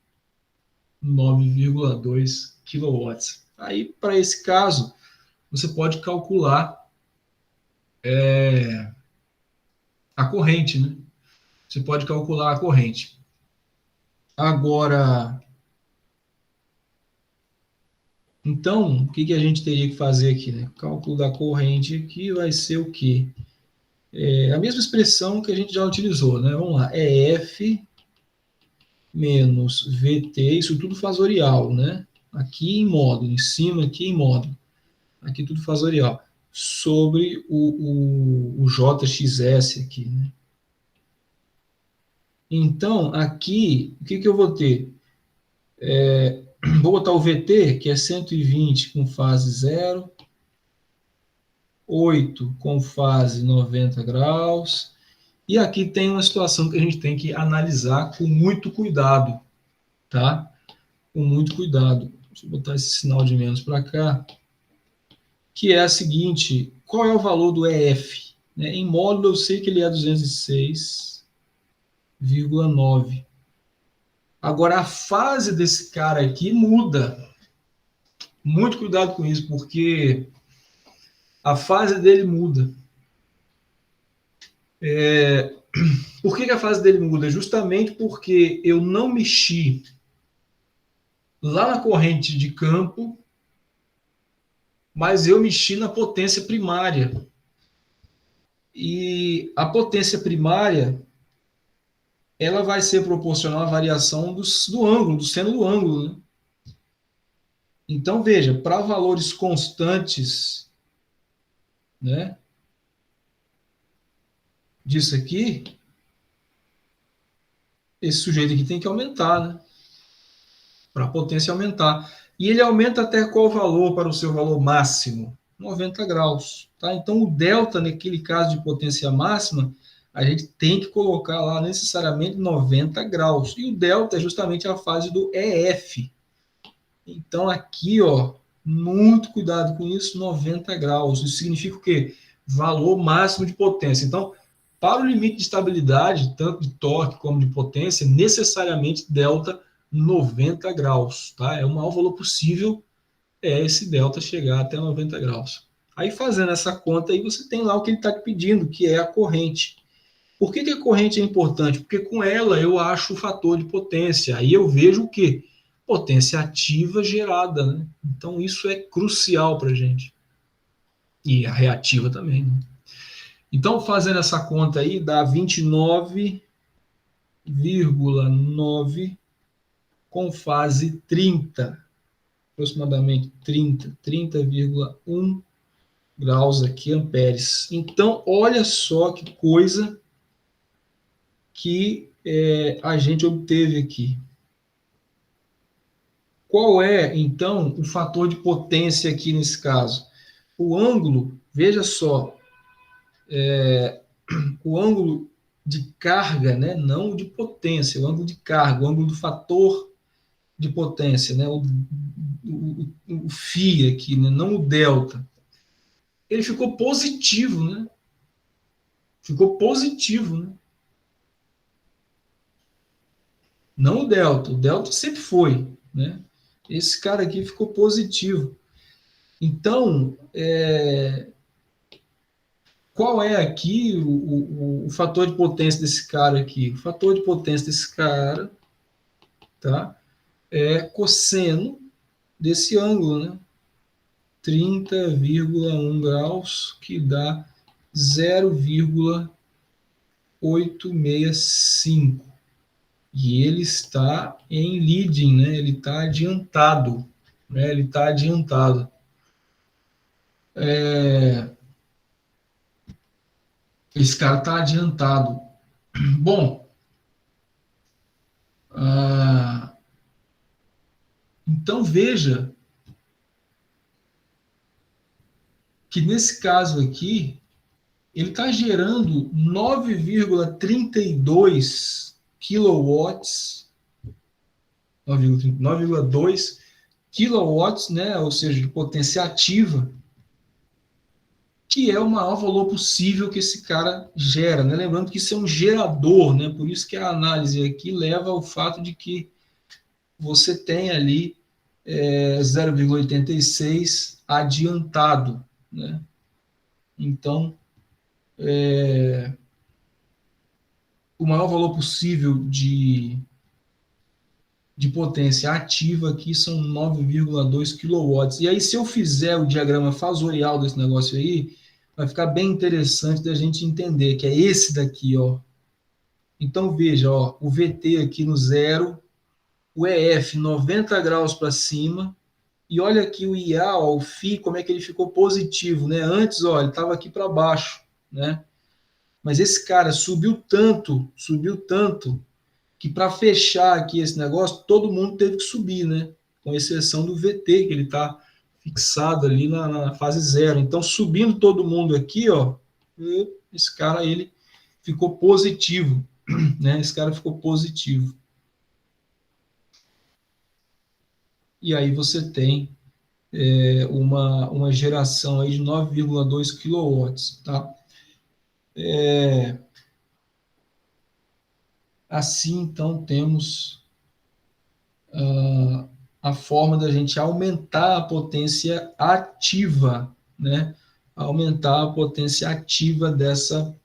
9,2 quilowatts. Aí, para esse caso, você pode calcular a corrente, né? Você pode calcular a corrente. Agora, então, o que a gente teria que fazer aqui, né? O cálculo da corrente aqui vai ser o quê? A mesma expressão que a gente já utilizou, né? Vamos lá, EF menos VT, isso tudo fasorial, né? Aqui em módulo, em cima aqui em módulo. Aqui tudo fasorial. Sobre o JXS aqui, né? Então, aqui, o que eu vou ter? Vou botar o VT, que é 120 com fase 0, 8 com fase 90 graus. E aqui tem uma situação que a gente tem que analisar com muito cuidado, tá? Com muito cuidado. Deixa eu botar esse sinal de menos para cá. Que é a seguinte, qual é o valor do EF? Em módulo eu sei que ele é 206,9. Agora a fase desse cara aqui muda. Muito cuidado com isso, porque a fase dele muda. Por que a fase dele muda? Justamente porque eu não mexi lá na corrente de campo, mas eu mexi na potência primária. E a potência primária, ela vai ser proporcional à variação do ângulo, do seno do ângulo. Né? Então, veja, para valores constantes, né, disso aqui, esse sujeito aqui tem que aumentar, né? Para a potência aumentar. E ele aumenta até qual valor para o seu valor máximo? 90 graus. Tá? Então, o delta, naquele caso de potência máxima, a gente tem que colocar lá necessariamente 90 graus. E o delta é justamente a fase do EF. Então, aqui, ó, muito cuidado com isso, 90 graus. Isso significa o quê? Valor máximo de potência. Então, para o limite de estabilidade, tanto de torque como de potência, necessariamente delta 90 graus. Tá? É o maior valor possível esse delta chegar até 90 graus. Aí, fazendo essa conta, aí você tem lá o que ele está te pedindo, que é a corrente. Por que a corrente é importante? Porque com ela eu acho o fator de potência. Aí eu vejo o quê? Potência ativa gerada. Né? Então, isso é crucial para a gente. E a reativa também. Né? Então, fazendo essa conta aí, dá 29,9 com fase 30. aproximadamente 30,1 graus aqui, amperes. Então, olha só que coisa que a gente obteve aqui. Qual é, então, o fator de potência aqui nesse caso? O ângulo, veja só, o ângulo de carga, né? Não o de potência, o ângulo de carga, o ângulo do fator de potência, né? O φ aqui, né? Não o delta. Ele ficou positivo, né? Ficou positivo, né? Não o delta sempre foi, né? Esse cara aqui ficou positivo. Então, qual é aqui o fator de potência desse cara aqui? O fator de potência desse cara, tá? É cosseno desse ângulo, né? 30,1 graus, que dá 0,865. E ele está em leading, né? Ele está adiantado, né? Ele está adiantado. Esse cara está adiantado. Bom, então veja que nesse caso aqui, ele está gerando 9,32 quilowatts, 9,2 quilowatts, né, ou seja, de potência ativa, que é o maior valor possível que esse cara gera, né? Lembrando que isso é um gerador, né? Por isso que a análise aqui leva ao fato de que você tem ali 0,86 adiantado, né? Então, o maior valor possível de potência ativa aqui são 9,2 quilowatts. E aí, se eu fizer o diagrama fasorial desse negócio aí, vai ficar bem interessante da gente entender, que é esse daqui, ó. Então, veja, ó, o VT aqui no zero, o EF 90 graus para cima, e olha aqui o IA, ó, o Φ, como é que ele ficou positivo, né? Antes, ó, ele estava aqui para baixo, né? Mas esse cara subiu tanto, que para fechar aqui esse negócio, todo mundo teve que subir, né? Com exceção do VT, que ele está fixado ali na fase zero. Então, subindo todo mundo aqui, ó, esse cara ele ficou positivo, né? Esse cara ficou positivo. E aí você tem uma geração aí de 9,2 quilowatts, tá? Assim, então, temos a forma da gente aumentar a potência ativa, né? Aumentar a potência ativa dessa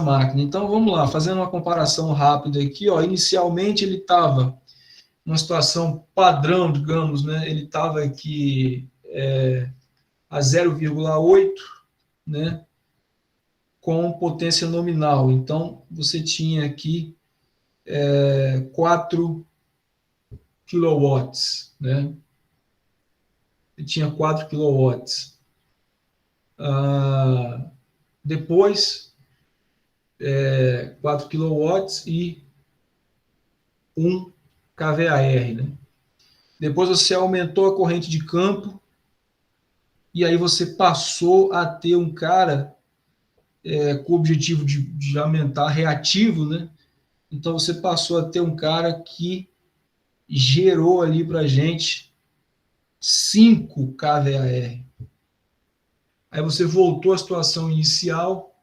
máquina. Então, vamos lá, fazendo uma comparação rápida aqui, ó, inicialmente ele estava numa situação padrão, digamos, né? Ele estava aqui a 0,8, né? Com potência nominal. Então, você tinha aqui 4 kilowatts, né? Ele tinha 4 kilowatts. Depois, 4 kilowatts e 1 kVAR, né? Depois você aumentou a corrente de campo e aí você passou a ter um cara com o objetivo de aumentar reativo, né? Então você passou a ter um cara que gerou ali para gente 5 kVAR. Aí você voltou à situação inicial,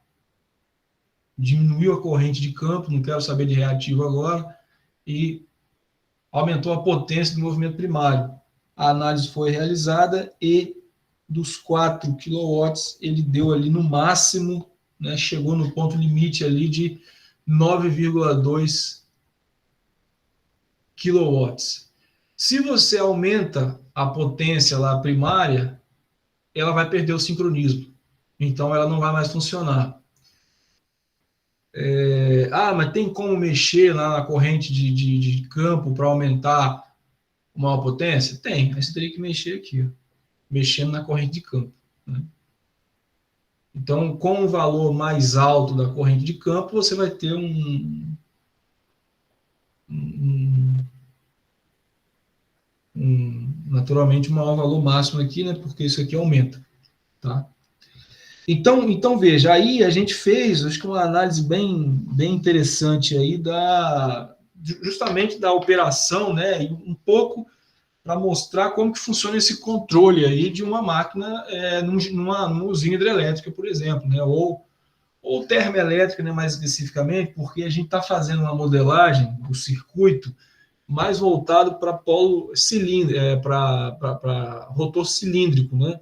diminuiu a corrente de campo, não quero saber de reativo agora, e aumentou a potência do movimento primário. A análise foi realizada e dos 4 kilowatts ele deu ali no máximo, né, chegou no ponto limite ali de 9,2 kilowatts. Se você aumenta a potência lá primária, ela vai perder o sincronismo. Então ela não vai mais funcionar. Mas tem como mexer lá na corrente de campo para aumentar? Maior potência? Tem, mas você teria que mexer aqui, ó, mexendo na corrente de campo, né? Então, com o valor mais alto da corrente de campo, você vai ter um, naturalmente um maior valor máximo aqui, né? Porque isso aqui aumenta, tá? Então veja, aí a gente fez, acho que uma análise bem interessante aí justamente da operação, né? E um pouco para mostrar como que funciona esse controle aí de uma máquina numa usina hidrelétrica, por exemplo, né? Ou termoelétrica, né, mais especificamente, porque a gente está fazendo uma modelagem do circuito mais voltado para polo cilíndrico, para rotor cilíndrico, né?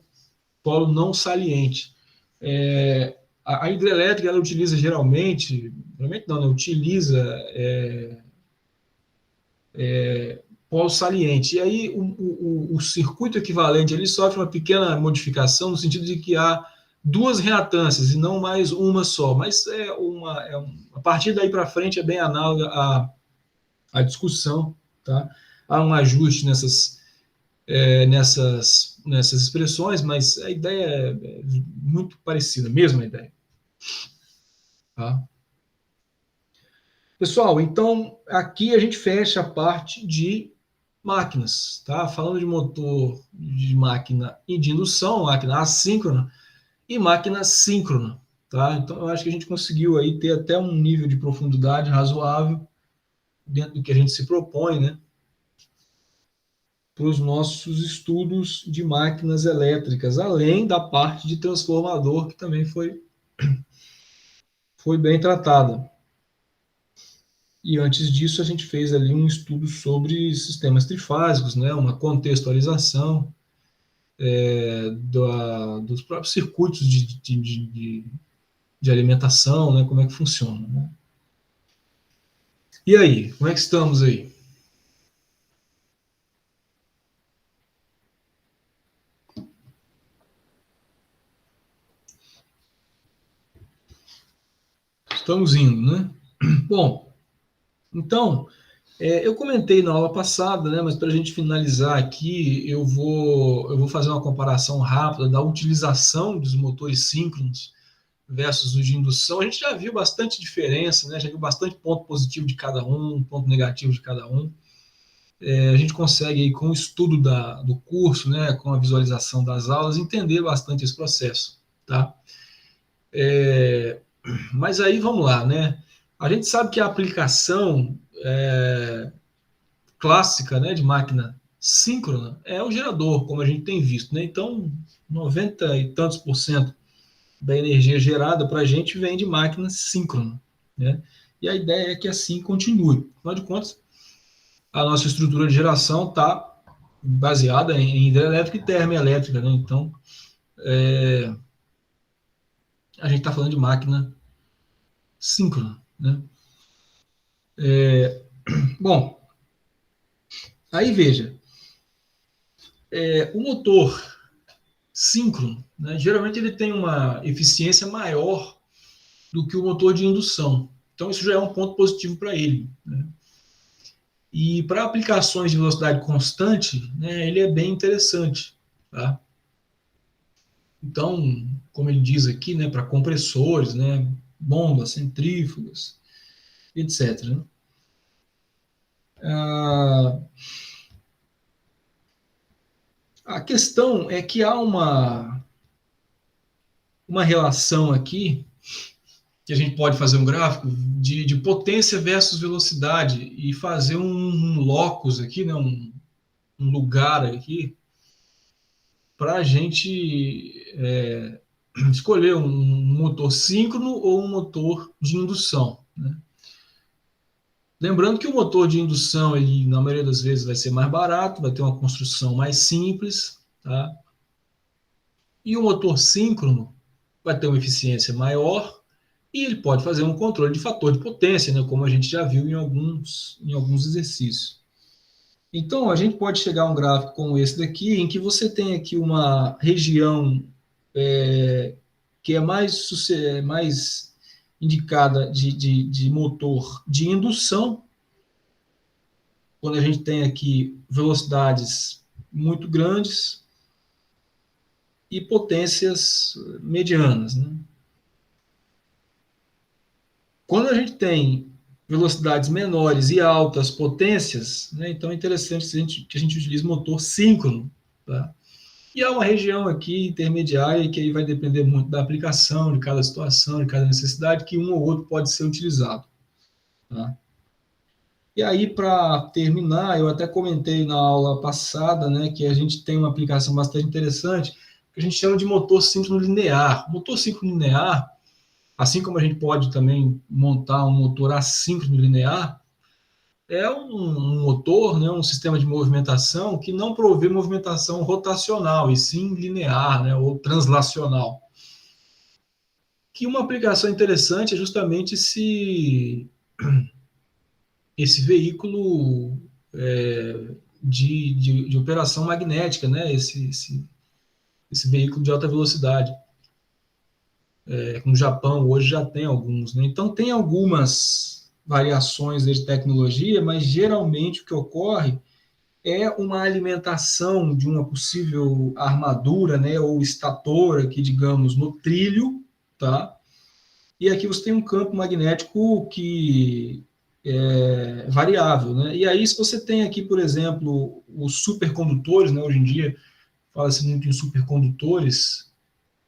Polo não saliente. A hidrelétrica ela utiliza geralmente não, né, utiliza polo saliente. E aí o circuito equivalente ele sofre uma pequena modificação no sentido de que há duas reatâncias e não mais uma só. Mas a partir daí para frente é bem análoga à discussão, tá? Há um ajuste nessas expressões, mas a ideia é muito parecida, mesma ideia. Tá? Pessoal, então aqui a gente fecha a parte de máquinas, tá? Falando de motor de máquina e de indução, máquina assíncrona e máquina síncrona, tá? Então eu acho que a gente conseguiu aí ter até um nível de profundidade razoável dentro do que a gente se propõe, né? Para os nossos estudos de máquinas elétricas, além da parte de transformador, que também foi bem tratada. E antes disso, a gente fez ali um estudo sobre sistemas trifásicos, né? Uma contextualização dos próprios circuitos de alimentação, né? Como é que funciona, né? E aí, como é que estamos aí? Estamos indo, né? Bom, então, eu comentei na aula passada, né, mas para a gente finalizar aqui, eu vou fazer uma comparação rápida da utilização dos motores síncronos versus os de indução. A gente já viu bastante diferença, né, já viu bastante ponto positivo de cada um, ponto negativo de cada um. A gente consegue, aí, com o estudo do curso, né, com a visualização das aulas, entender bastante esse processo. Tá? Mas aí vamos lá, né? A gente sabe que a aplicação clássica, né, de máquina síncrona é o gerador, como a gente tem visto, né? Então, 90 e tantos por cento da energia gerada para a gente vem de máquina síncrona, né? E a ideia é que assim continue. Afinal de contas, a nossa estrutura de geração está baseada em hidrelétrica e termoelétrica, né? Então, a gente está falando de máquina síncrona, né? Bom, aí veja, o motor síncrono, né, geralmente ele tem uma eficiência maior do que o motor de indução. Então, isso já é um ponto positivo para ele, né? E para aplicações de velocidade constante, né, ele é bem interessante. Tá? Então, como ele diz aqui, né, para compressores, né, bombas, centrífugas, etc. Né? Ah, a questão é que há uma relação aqui que a gente pode fazer um gráfico de potência versus velocidade e fazer um locus aqui, né, um lugar aqui, para a gente escolher um motor síncrono ou um motor de indução. Né? Lembrando que o motor de indução, ele, na maioria das vezes, vai ser mais barato, vai ter uma construção mais simples, tá? E o motor síncrono vai ter uma eficiência maior e ele pode fazer um controle de fator de potência, né, como a gente já viu em alguns exercícios. Então, a gente pode chegar a um gráfico como esse daqui, em que você tem aqui uma região que é mais indicada de motor de indução, quando a gente tem aqui velocidades muito grandes e potências medianas, né? Quando a gente tem velocidades menores e altas potências, né, então é interessante que a gente utilize motor síncrono, tá? E há uma região aqui intermediária que aí vai depender muito da aplicação, de cada situação, de cada necessidade, que um ou outro pode ser utilizado, tá? E aí, para terminar, eu até comentei na aula passada, né, que a gente tem uma aplicação bastante interessante, que a gente chama de motor síncrono linear. O motor síncrono linear, assim como a gente pode também montar um motor assíncrono linear, é um motor, né, um sistema de movimentação que não provê movimentação rotacional, e sim linear, né, ou translacional. Que uma aplicação interessante é justamente esse veículo de operação magnética, né, esse veículo de alta velocidade. No Japão hoje já tem alguns, né? Então tem algumas variações de tecnologia, mas geralmente o que ocorre é uma alimentação de uma possível armadura, né, ou estator aqui, digamos, no trilho, tá? E aqui você tem um campo magnético que é variável, né? E aí, se você tem aqui, por exemplo, os supercondutores, né? Hoje em dia fala-se muito em supercondutores,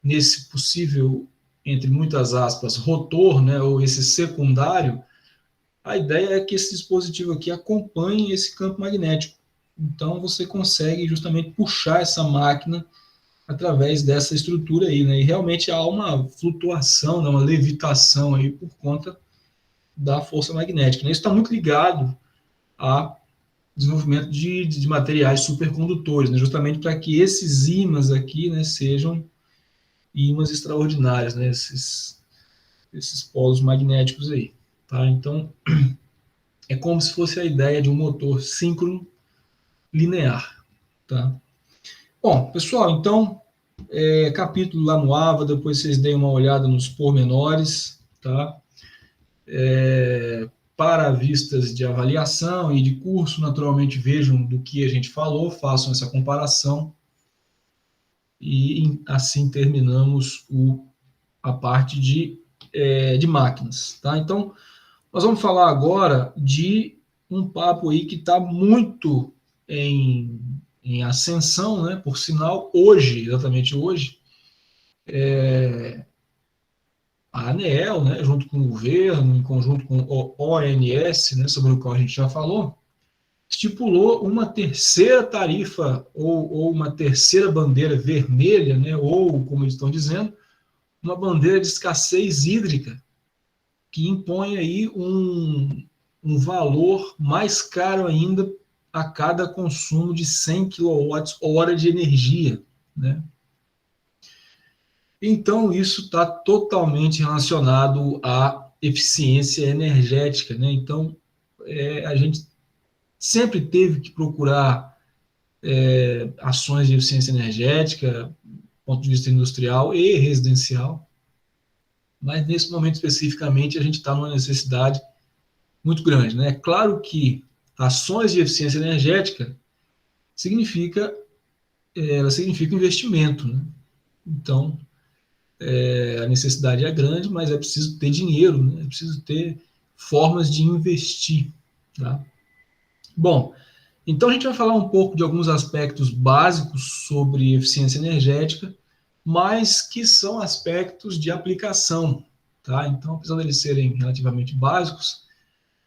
nesse possível, entre muitas aspas, rotor, né? Ou esse secundário, a ideia é que esse dispositivo aqui acompanhe esse campo magnético. Então, você consegue justamente puxar essa máquina através dessa estrutura aí, né? E realmente há uma flutuação, né? Uma levitação aí por conta da força magnética, né? Isso está muito ligado a desenvolvimento de materiais supercondutores, né? Justamente para que esses ímãs aqui, né, sejam ímãs extraordinários, né? Esses polos magnéticos aí, tá? Então, é como se fosse a ideia de um motor síncrono linear, tá? Bom, pessoal, então, capítulo lá no AVA, depois vocês deem uma olhada nos pormenores, tá? Para vistas de avaliação e de curso, naturalmente vejam do que a gente falou, façam essa comparação e assim terminamos a parte de máquinas, tá? Então, nós vamos falar agora de um papo aí que está muito em ascensão, né? Por sinal, hoje, exatamente hoje, a ANEEL, né, junto com o governo, em conjunto com o ONS, né, sobre o qual a gente já falou, estipulou uma terceira tarifa ou uma terceira bandeira vermelha, né, ou, como eles estão dizendo, uma bandeira de escassez hídrica, que impõe aí um valor mais caro ainda a cada consumo de 100 kWh de energia, né? Então, isso está totalmente relacionado à eficiência energética, né? Então, a gente sempre teve que procurar ações de eficiência energética, do ponto de vista industrial e residencial, mas nesse momento especificamente a gente está numa necessidade muito grande, né? É claro que ações de eficiência energética significa, ela significa investimento, né? Então, a necessidade é grande, mas é preciso ter dinheiro, né? É preciso ter formas de investir, tá? Bom, então a gente vai falar um pouco de alguns aspectos básicos sobre eficiência energética, mas que são aspectos de aplicação, tá? Então, apesar de eles serem relativamente básicos,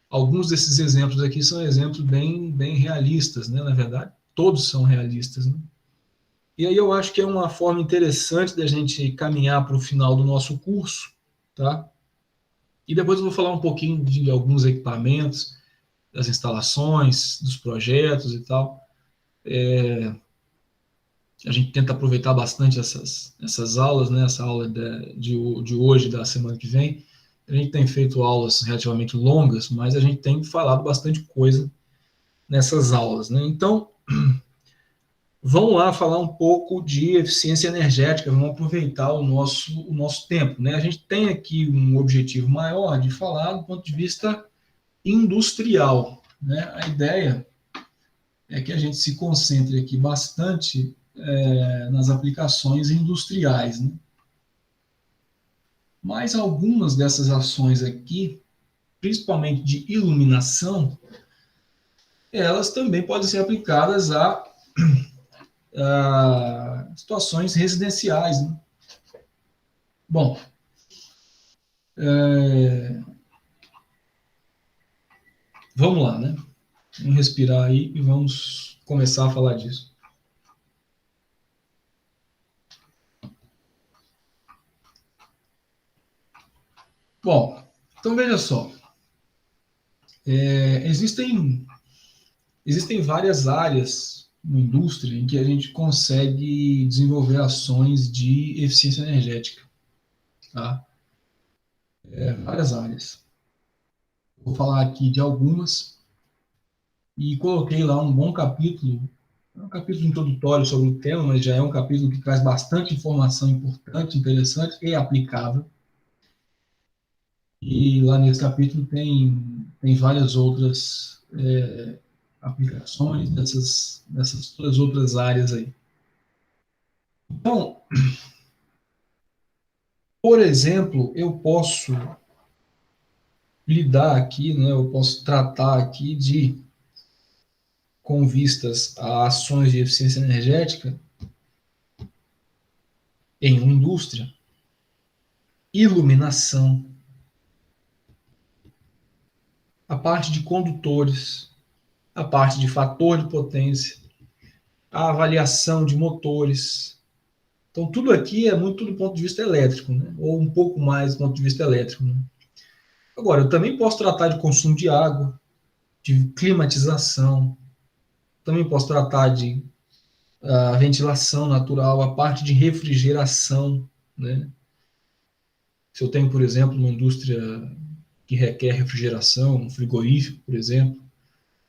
alguns desses exemplos aqui são exemplos bem realistas, né? Na verdade, todos são realistas, né? E aí eu acho que é uma forma interessante da gente caminhar para o final do nosso curso, tá? E depois eu vou falar um pouquinho de alguns equipamentos, das instalações, dos projetos e tal. A gente tenta aproveitar bastante essas aulas, né? Essa aula de hoje, da semana que vem. A gente tem feito aulas relativamente longas, mas a gente tem falado bastante coisa nessas aulas, né? Então, vamos lá falar um pouco de eficiência energética, vamos aproveitar o nosso tempo, né? A gente tem aqui um objetivo maior de falar do ponto de vista industrial, né? A ideia é que a gente se concentre aqui bastante nas aplicações industriais, né? Mas algumas dessas ações aqui, principalmente de iluminação, elas também podem ser aplicadas a situações residenciais, né? Bom, vamos lá, né? Vamos respirar aí e vamos começar a falar disso. Bom, então veja só. Existem várias áreas na indústria em que a gente consegue desenvolver ações de eficiência energética, tá? Várias áreas. Vou falar aqui de algumas e coloquei lá um bom capítulo, um capítulo introdutório sobre o tema, mas já é um capítulo que traz bastante informação importante, interessante e aplicável. E lá nesse capítulo tem várias outras aplicações dessas todas outras áreas aí. Então, por exemplo, eu posso lidar aqui, né, eu posso tratar aqui com vistas a ações de eficiência energética em uma indústria, iluminação, a parte de condutores, a parte de fator de potência, a avaliação de motores. Então, tudo aqui é muito do ponto de vista elétrico, né? Ou um pouco mais do ponto de vista elétrico. Né? Agora, eu também posso tratar de consumo de água, de climatização, também posso tratar de a ventilação natural, a parte de refrigeração, né? Se eu tenho, por exemplo, uma indústria que requer refrigeração, um frigorífico, por exemplo,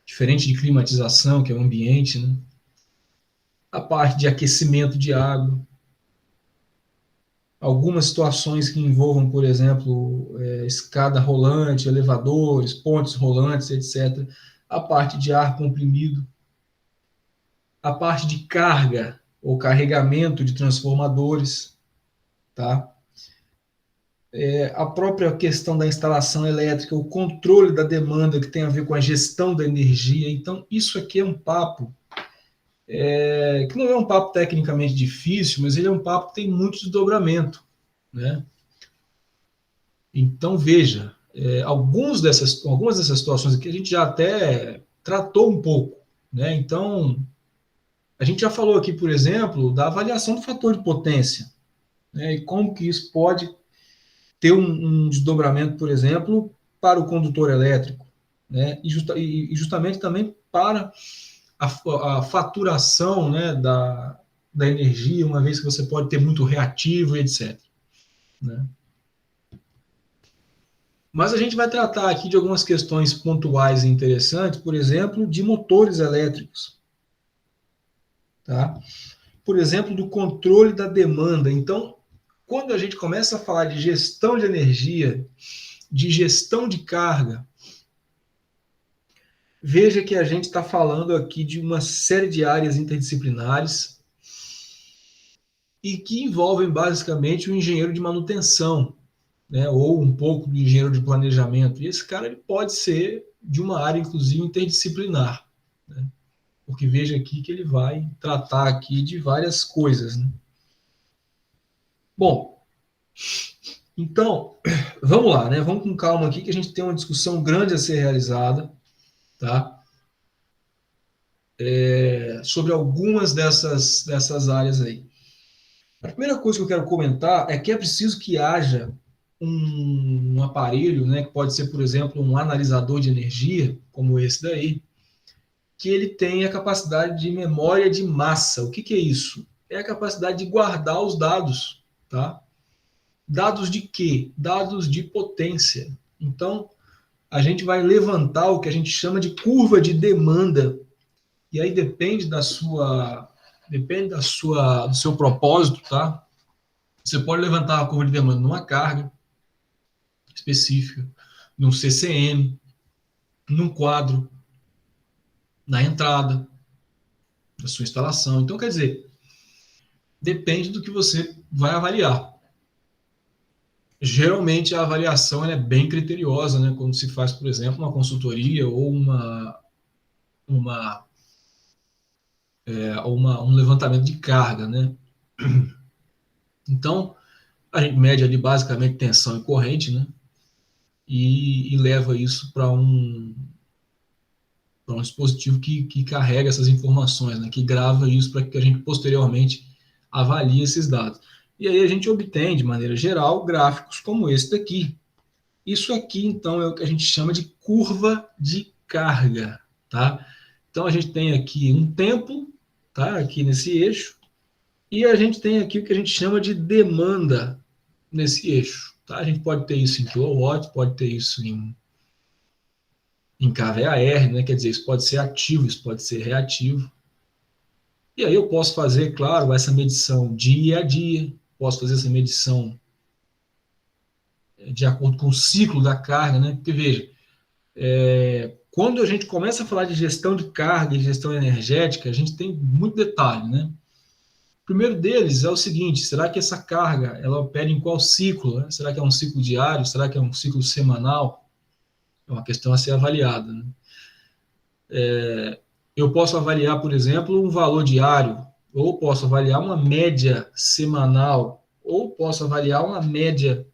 diferente de climatização, que é o ambiente, né? A parte de aquecimento de água, algumas situações que envolvam, por exemplo, escada rolante, elevadores, pontes rolantes, etc. A parte de ar comprimido, a parte de carga ou carregamento de transformadores, tá? A própria questão da instalação elétrica, o controle da demanda que tem a ver com a gestão da energia. Então, isso aqui é um papo que não é um papo tecnicamente difícil, mas ele é um papo que tem muito desdobramento, né? Então, veja, algumas dessas situações aqui a gente já até tratou um pouco, né? Então, a gente já falou aqui, por exemplo, da avaliação do fator de potência, né? E como que isso pode ter um desdobramento, por exemplo, para o condutor elétrico, né? E justamente também para a faturação, né, da energia, uma vez que você pode ter muito reativo e etc. Né? Mas a gente vai tratar aqui de algumas questões pontuais e interessantes, por exemplo, de motores elétricos. Tá? Por exemplo, do controle da demanda. Então, quando a gente começa a falar de gestão de energia, de gestão de carga, veja que a gente está falando aqui de uma série de áreas interdisciplinares e que envolvem basicamente o engenheiro de manutenção, né, ou um pouco do engenheiro de planejamento. E esse cara ele pode ser de uma área, inclusive, interdisciplinar, né? Porque veja aqui que ele vai tratar aqui de várias coisas. Né? Bom, então, vamos lá, né? Vamos com calma aqui que a gente tem uma discussão grande a ser realizada, tá? Sobre algumas dessas áreas aí. A primeira coisa que eu quero comentar é que é preciso que haja um aparelho, né, que pode ser, por exemplo, um analisador de energia, como esse daí, que ele tenha a capacidade de memória de massa. O que, que é isso? É a capacidade de guardar os dados, tá? Dados de quê? Dados de potência. Então, a gente vai levantar o que a gente chama de curva de demanda. E aí do seu propósito, tá? Você pode levantar a curva de demanda numa carga específica, num CCM, num quadro, na entrada, da sua instalação. Então, quer dizer, depende do que você vai avaliar. Geralmente a avaliação é bem criteriosa, né? Quando se faz, por exemplo, uma consultoria ou uma, um levantamento de carga, né? Então, a gente mede ali basicamente tensão e corrente, né? E leva isso para um dispositivo que carrega essas informações, né? Que grava isso para que a gente posteriormente avalie esses dados. E aí a gente obtém, de maneira geral, gráficos como esse daqui. Isso aqui, então, é o que a gente chama de curva de carga, tá? Então, a gente tem aqui um tempo, tá? Aqui nesse eixo, e a gente tem aqui o que a gente chama de demanda nesse eixo, tá? A gente pode ter isso em kilowatts, pode ter isso em kVAR, né? Quer dizer, isso pode ser ativo, isso pode ser reativo. E aí eu posso fazer, claro, essa medição dia a dia, posso fazer essa medição de acordo com o ciclo da carga, né? Porque, veja, quando a gente começa a falar de gestão de carga e gestão energética, a gente tem muito detalhe, né? O primeiro deles é o seguinte: será que essa carga ela opera em qual ciclo? Né? Será que é um ciclo diário? Será que é um ciclo semanal? É uma questão a ser avaliada. Né? Eu posso avaliar, por exemplo, um valor diário, ou posso avaliar uma média semanal, ou posso avaliar uma média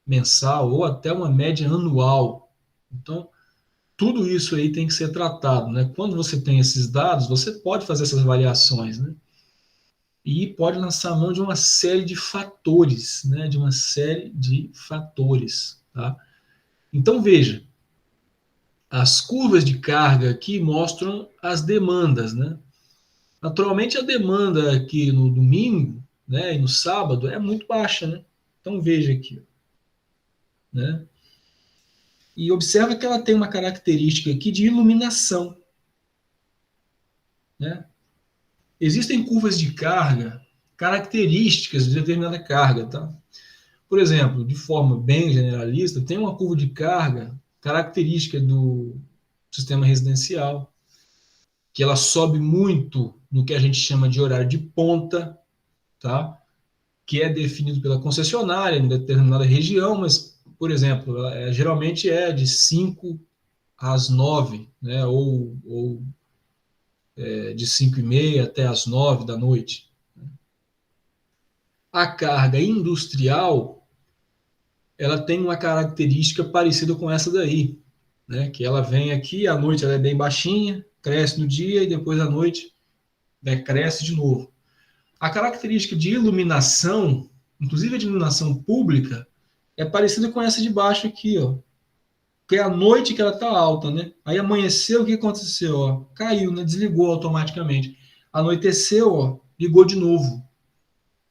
mensal, ou até uma média anual. Então, tudo isso aí tem que ser tratado, né? Quando você tem esses dados, você pode fazer essas avaliações, né? E pode lançar a mão de uma série de fatores, né? De uma série de fatores, tá? Então, veja, as curvas de carga aqui mostram as demandas, né? Naturalmente, a demanda aqui no domingo, né, e no sábado é muito baixa, né? Então, veja aqui, né? E observa que ela tem uma característica aqui de iluminação, né? Existem curvas de carga características de determinada carga, tá? Por exemplo, de forma bem generalista, tem uma curva de carga característica do sistema residencial, que ela sobe muito no que a gente chama de horário de ponta, tá? Que é definido pela concessionária em determinada região, mas, por exemplo, geralmente é de 5 às 9, né? Ou de 5 e meia até às 9 da noite. A carga industrial ela tem uma característica parecida com essa daí, né? Que ela vem aqui, à noite ela é bem baixinha, cresce no dia e depois à noite, né, cresce de novo. A característica de iluminação, inclusive a de iluminação pública, é parecida com essa de baixo aqui, ó. Porque é à noite que ela está alta, né? Aí amanheceu, o que aconteceu? Ó? Caiu, né? Desligou automaticamente. Anoiteceu, ó, ligou de novo,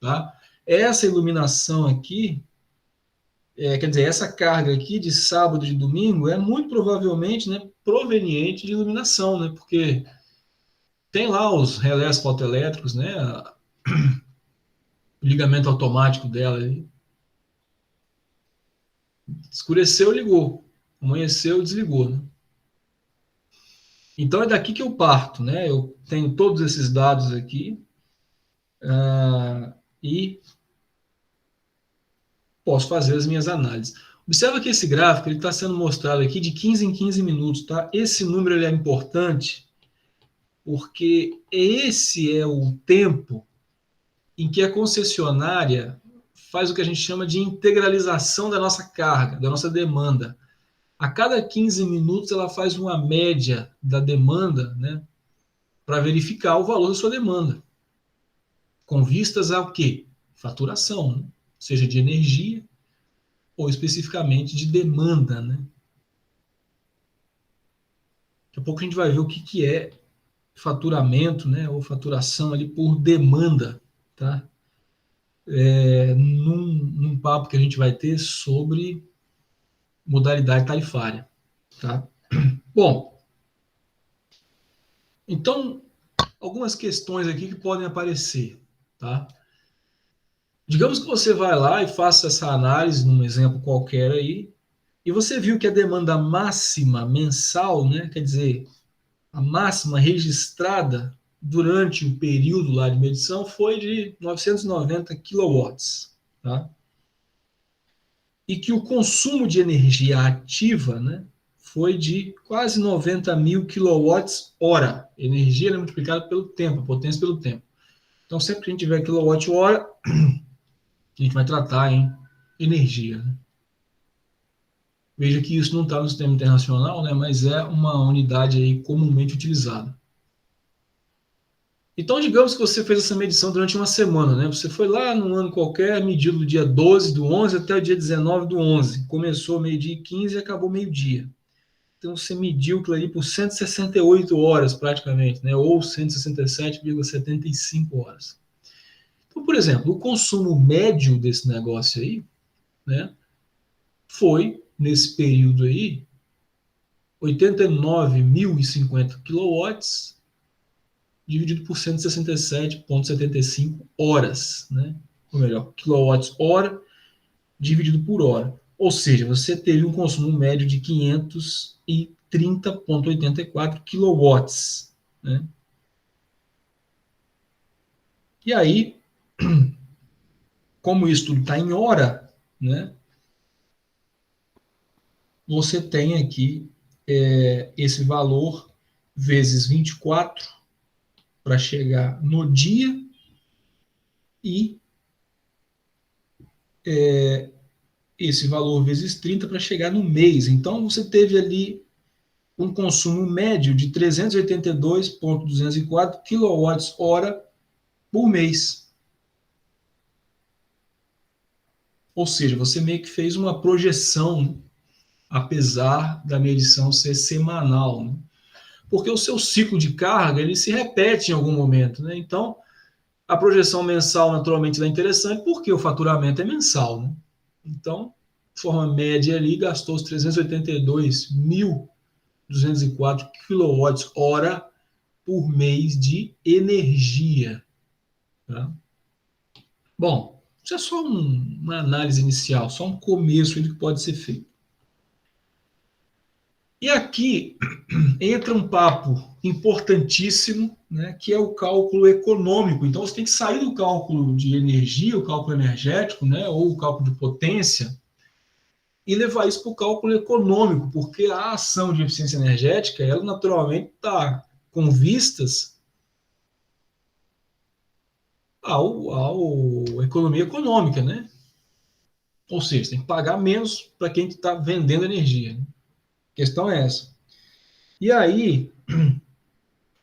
tá? Essa iluminação aqui quer dizer, essa carga aqui de sábado e de domingo é muito provavelmente, né, proveniente de iluminação, né, porque tem lá os relés fotoelétricos, né, o ligamento automático dela, escureceu, ligou, amanheceu, desligou, né? Então é daqui que eu parto, né, eu tenho todos esses dados aqui e posso fazer as minhas análises. Observa que esse gráfico está sendo mostrado aqui de 15 em 15 minutos, tá? Esse número ele é importante porque esse é o tempo em que a concessionária faz o que a gente chama de integralização da nossa carga, da nossa demanda. A cada 15 minutos ela faz uma média da demanda, né, para verificar o valor da sua demanda, com vistas ao quê? Faturação, né? Seja de energia ou especificamente de demanda, né? Daqui a pouco a gente vai ver o que é faturamento, né, ou faturação ali por demanda, tá? Num papo que a gente vai ter sobre modalidade tarifária. Tá? Bom, então, algumas questões aqui que podem aparecer. Tá? Digamos que você vai lá e faça essa análise, num exemplo qualquer aí, e você viu que a demanda máxima mensal, né, quer dizer, a máxima registrada durante o período lá de medição foi de 990 quilowatts, tá? E que o consumo de energia ativa, né, foi de quase 90 mil quilowatts hora. Energia é multiplicada pelo tempo, a potência pelo tempo. Então, sempre que a gente tiver quilowatt hora, a gente vai tratar em energia, né? Veja que isso não está no sistema internacional, né, mas é uma unidade aí comumente utilizada. Então, digamos que você fez essa medição durante uma semana, né? Você foi lá num ano qualquer, mediu do dia 12 do 11 até o dia 19 do 11. Começou meio-dia e 15 e acabou meio-dia. Então, você mediu aquilo ali por 168 horas, praticamente, né? Ou 167,75 horas. Então, por exemplo, o consumo médio desse negócio aí, né? Foi, nesse período aí, 89.050 quilowatts, dividido por 167,75 horas, né? Ou melhor, quilowatts hora dividido por hora. Ou seja, você teve um consumo médio de 530,84 quilowatts, né? E aí, como isso tudo está em hora, né? Você tem aqui esse valor vezes 24 para chegar no dia e esse valor vezes 30 para chegar no mês. Então, você teve ali um consumo médio de 382,204 kWh por mês. Ou seja, você meio que fez uma projeção, apesar da medição ser semanal, né? Porque o seu ciclo de carga ele se repete em algum momento, né? Então, a projeção mensal naturalmente é interessante porque o faturamento é mensal, né? Então, de forma média ali, gastou os 382.204 kWh por mês de energia. Tá? Bom, isso é só uma análise inicial, só um começo do que pode ser feito. E aqui entra um papo importantíssimo, né, que é o cálculo econômico. Então, você tem que sair do cálculo de energia, o cálculo energético, né, ou o cálculo de potência, e levar isso para o cálculo econômico, porque a ação de eficiência energética, ela naturalmente está com vistas ao economia econômica, né? Ou seja, tem que pagar menos para quem está vendendo energia. Né? A questão é essa. E aí,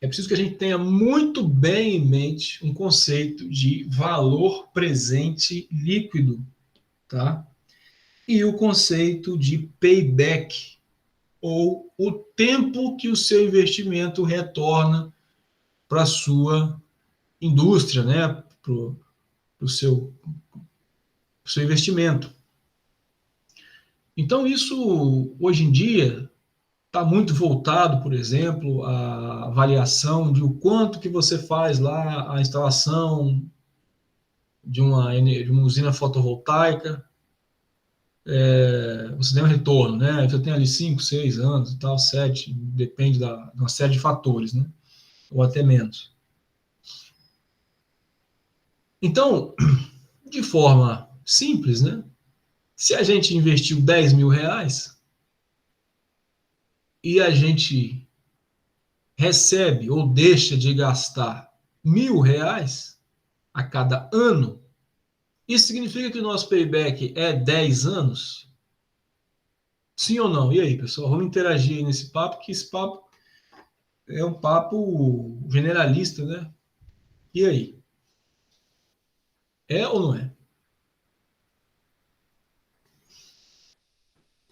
é preciso que a gente tenha muito bem em mente um conceito de valor presente líquido, tá? E o conceito de payback, ou o tempo que o seu investimento retorna para a sua indústria, né? Para o seu investimento. Então, isso, hoje em dia, está muito voltado, por exemplo, à avaliação de o quanto que você faz lá a instalação de uma usina fotovoltaica, você tem um retorno, né? Você tem ali 5, 6 anos e tal, 7, depende de uma série de fatores, né? Ou até menos. Então, de forma simples, né? Se a gente investiu 10 mil reais e a gente recebe ou deixa de gastar 1.000 reais a cada ano, isso significa que o nosso payback é 10 anos? Sim ou não? E aí, pessoal? Vamos interagir aí nesse papo, que esse papo é um papo generalista, né? E aí? É ou não é?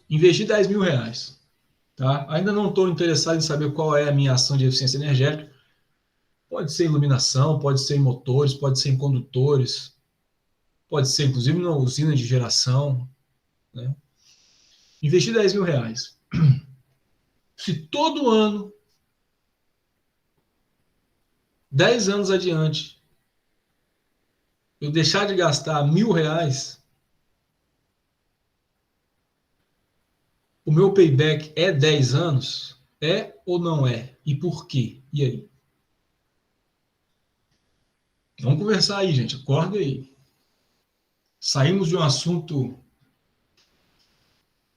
Investi 10 mil reais. Tá? Ainda não estou interessado em saber qual é a minha ação de eficiência energética. Pode ser iluminação, pode ser em motores, pode ser em condutores, pode ser inclusive na usina de geração. Né? Investi 10 mil reais. Se todo ano, 10 anos adiante, eu deixar de gastar 1.000 reais, o meu payback é 10 anos? É ou não é? E por quê? E aí? Vamos conversar aí, gente. Acorda aí. Saímos de um assunto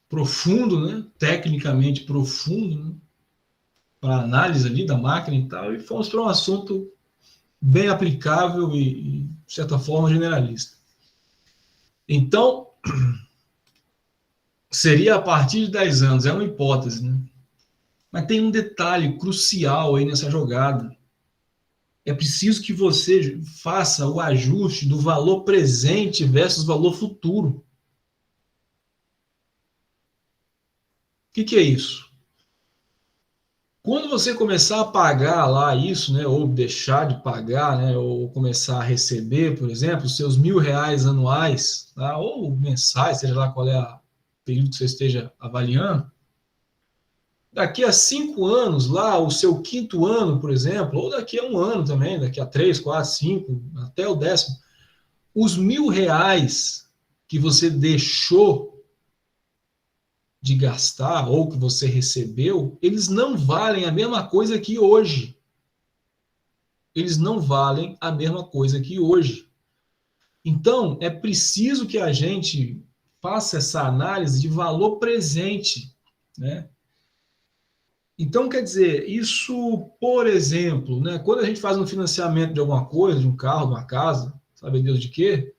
profundo, né? Tecnicamente profundo, né? Para análise ali da máquina e tal, e fomos para um assunto bem aplicável e, de certa forma, generalista. Então, seria a partir de 10 anos, é uma hipótese, né? Mas tem um detalhe crucial aí nessa jogada. É preciso que você faça o ajuste do valor presente versus valor futuro. O que é isso? Quando você começar a pagar lá isso, né, ou deixar de pagar, né, ou começar a receber, por exemplo, os seus R$ 1.000 anuais, tá, ou mensais, seja lá qual é o período que você esteja avaliando, daqui a 5 anos, lá, o seu quinto ano, por exemplo, ou daqui a um ano também, daqui a 3, 4, 5, até o 10º, os R$ 1.000 que você deixou de gastar ou que você recebeu, eles não valem a mesma coisa que hoje. Eles não valem a mesma coisa que hoje. Então, é preciso que a gente faça essa análise de valor presente, né? Então, quer dizer, isso, por exemplo, né, quando a gente faz um financiamento de alguma coisa, de um carro, de uma casa, sabe Deus de quê?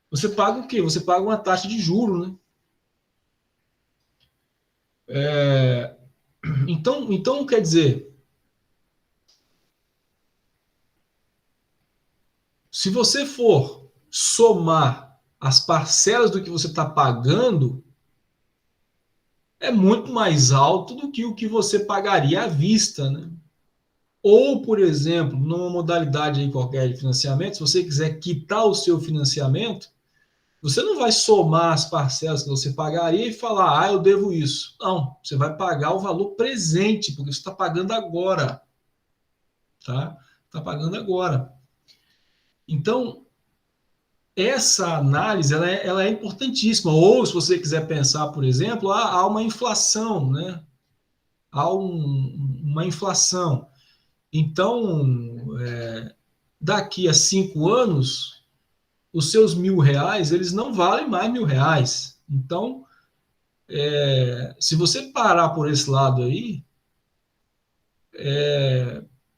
Você paga o quê? Você paga uma taxa de juro, né? É, então, quer dizer, se você for somar as parcelas do que você está pagando, é muito mais alto do que o que você pagaria à vista, né? Ou, por exemplo, numa modalidade aí qualquer de financiamento, se você quiser quitar o seu financiamento, você não vai somar as parcelas que você pagaria e falar, eu devo isso. Não, você vai pagar o valor presente, porque você está pagando agora, tá? Está pagando agora. Então, essa análise ela é importantíssima. Ou, se você quiser pensar, por exemplo, há uma inflação, né? Há uma inflação. Então, daqui a 5 anos, os seus R$ 1.000, eles não valem mais R$ 1.000. Então, se você parar por esse lado aí,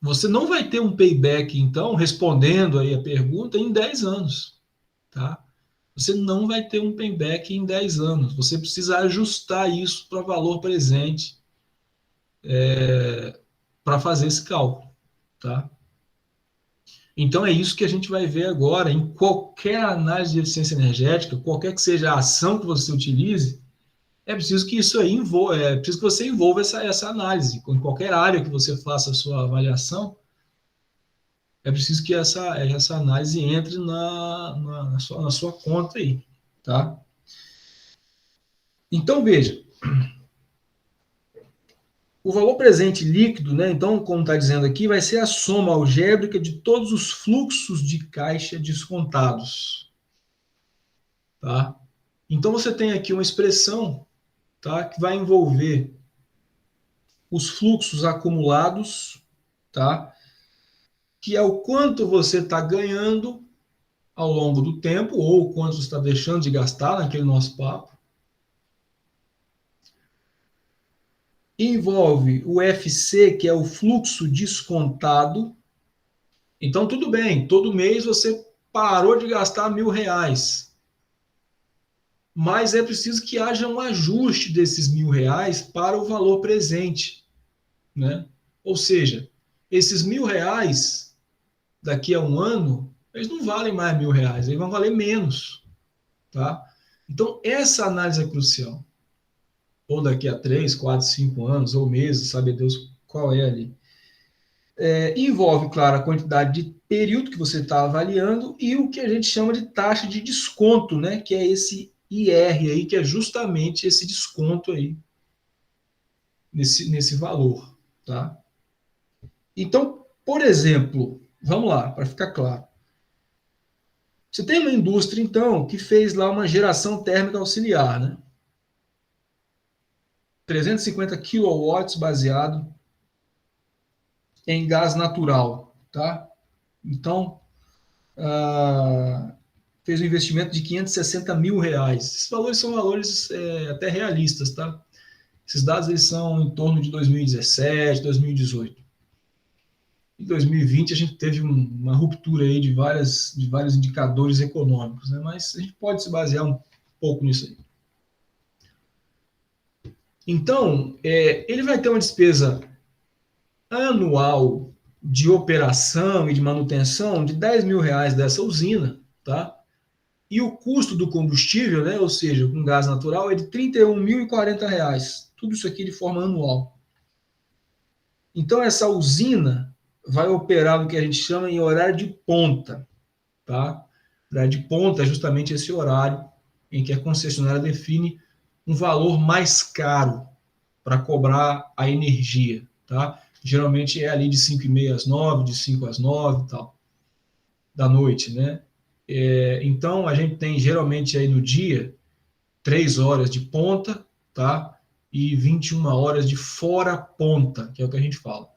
você não vai ter um payback, então, respondendo aí a pergunta, em 10 anos, tá? Você não vai ter um payback em 10 anos. Você precisa ajustar isso para valor presente para fazer esse cálculo, tá? Então é isso que a gente vai ver agora em qualquer análise de eficiência energética, qualquer que seja a ação que você utilize, é preciso que isso aí envolva, é preciso que você envolva essa análise. Em qualquer área que você faça a sua avaliação, é preciso que essa análise entre na sua conta aí, tá? Então veja, o valor presente líquido, né? Então, como está dizendo aqui, vai ser a soma algébrica de todos os fluxos de caixa descontados, tá? Então você tem aqui uma expressão, tá, que vai envolver os fluxos acumulados, tá, que é o quanto você está ganhando ao longo do tempo ou o quanto você está deixando de gastar naquele nosso papo. Envolve o FC, que é o fluxo descontado. Então, tudo bem, todo mês você parou de gastar R$ 1.000, mas é preciso que haja um ajuste desses R$ 1.000 para o valor presente, né? Ou seja, esses R$ 1.000 daqui a um ano, eles não valem mais R$ 1.000, eles vão valer menos, tá? Então, essa análise é crucial. Ou daqui a 3, 4, 5 anos, ou meses, sabe Deus qual é ali. Envolve, claro, a quantidade de período que você está avaliando e o que a gente chama de taxa de desconto, né? Que é esse IR aí, que é justamente esse desconto aí, nesse valor, tá? Então, por exemplo, vamos lá, para ficar claro. Você tem uma indústria, então, que fez lá uma geração térmica auxiliar, né? 350 kW baseado em gás natural, tá? Então, fez um investimento de R$ 560 mil. Esses valores são valores até realistas, tá? Esses dados eles são em torno de 2017, 2018. Em 2020 a gente teve uma ruptura aí de vários indicadores econômicos, né? Mas a gente pode se basear um pouco nisso aí. Então, ele vai ter uma despesa anual de operação e de manutenção de R$ 10 mil dessa usina, tá? E o custo do combustível, né, ou seja, com gás natural, é de R$ 31.040. Tudo isso aqui de forma anual. Então, essa usina vai operar no que a gente chama em horário de ponta, tá? Horário de ponta é justamente esse horário em que a concessionária define um valor mais caro para cobrar a energia, tá? Geralmente é ali de 5h30 às 9, de 5 às 9 e tal, da noite, né? Então, a gente tem geralmente aí no dia 3 horas de ponta, tá? E 21 horas de fora ponta, que é o que a gente fala.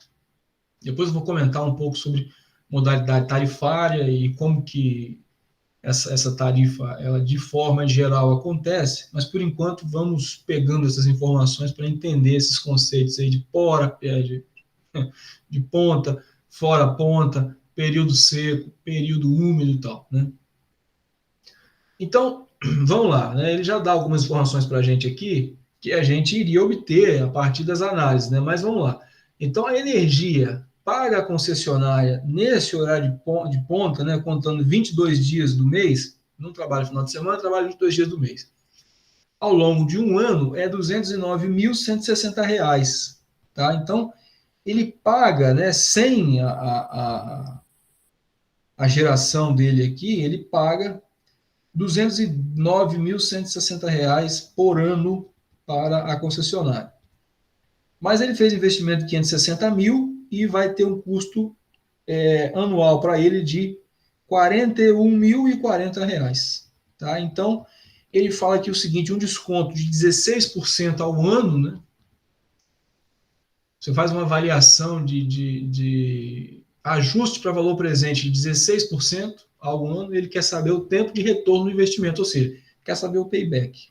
Depois eu vou comentar um pouco sobre modalidade tarifária e como que essa tarifa, ela de forma geral acontece, mas por enquanto vamos pegando essas informações para entender esses conceitos aí de de ponta, fora ponta, período seco, período úmido e tal, né? Então, vamos lá, né? Ele já dá algumas informações para a gente aqui que a gente iria obter a partir das análises, né? Mas vamos lá. Então, a energia para a concessionária nesse horário de ponta, né? Contando 22 dias do mês, não trabalho final de semana, trabalho 22 dias do mês. Ao longo de um ano é R$ 209.160, tá? Então, ele paga, né? Sem a geração dele aqui, ele paga R$ 209.160 por ano para a concessionária. Mas ele fez investimento de 560 mil e vai ter um custo anual para ele de R$ 41.040. Tá? Então, ele fala aqui o seguinte, um desconto de 16% ao ano, né? Você faz uma avaliação de ajuste para valor presente de 16% ao ano, ele quer saber o tempo de retorno do investimento, ou seja, quer saber o payback.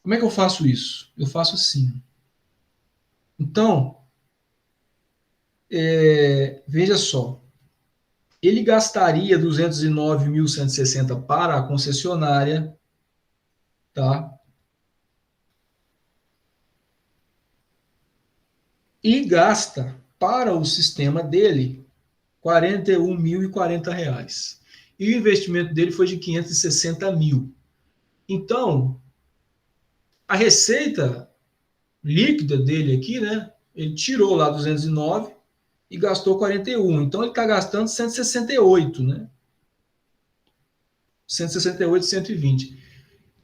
Como é que eu faço isso? Eu faço assim. Então, veja só, ele gastaria 209.160 para a concessionária, tá? E gasta para o sistema dele R$ 41.040. E o investimento dele foi de 560 mil. Então, a receita líquida dele aqui, né? Ele tirou lá 209 e gastou 41. Então, ele está gastando 168, né? 168, 120.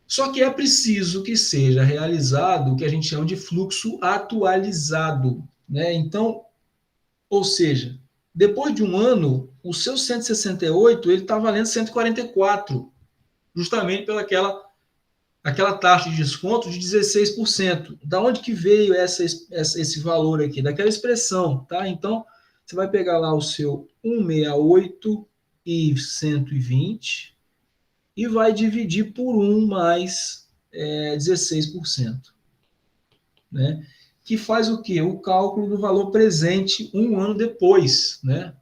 Só que é preciso que seja realizado o que a gente chama de fluxo atualizado, né? Então, ou seja, depois de um ano, o seu 168 ele está valendo 144, justamente aquela taxa de desconto de 16%. Da onde que veio esse valor aqui? Daquela expressão, tá? Então, você vai pegar lá o seu 168 e 120 e vai dividir por 1 mais 16%, né? Que faz o quê? O cálculo do valor presente um ano depois, né?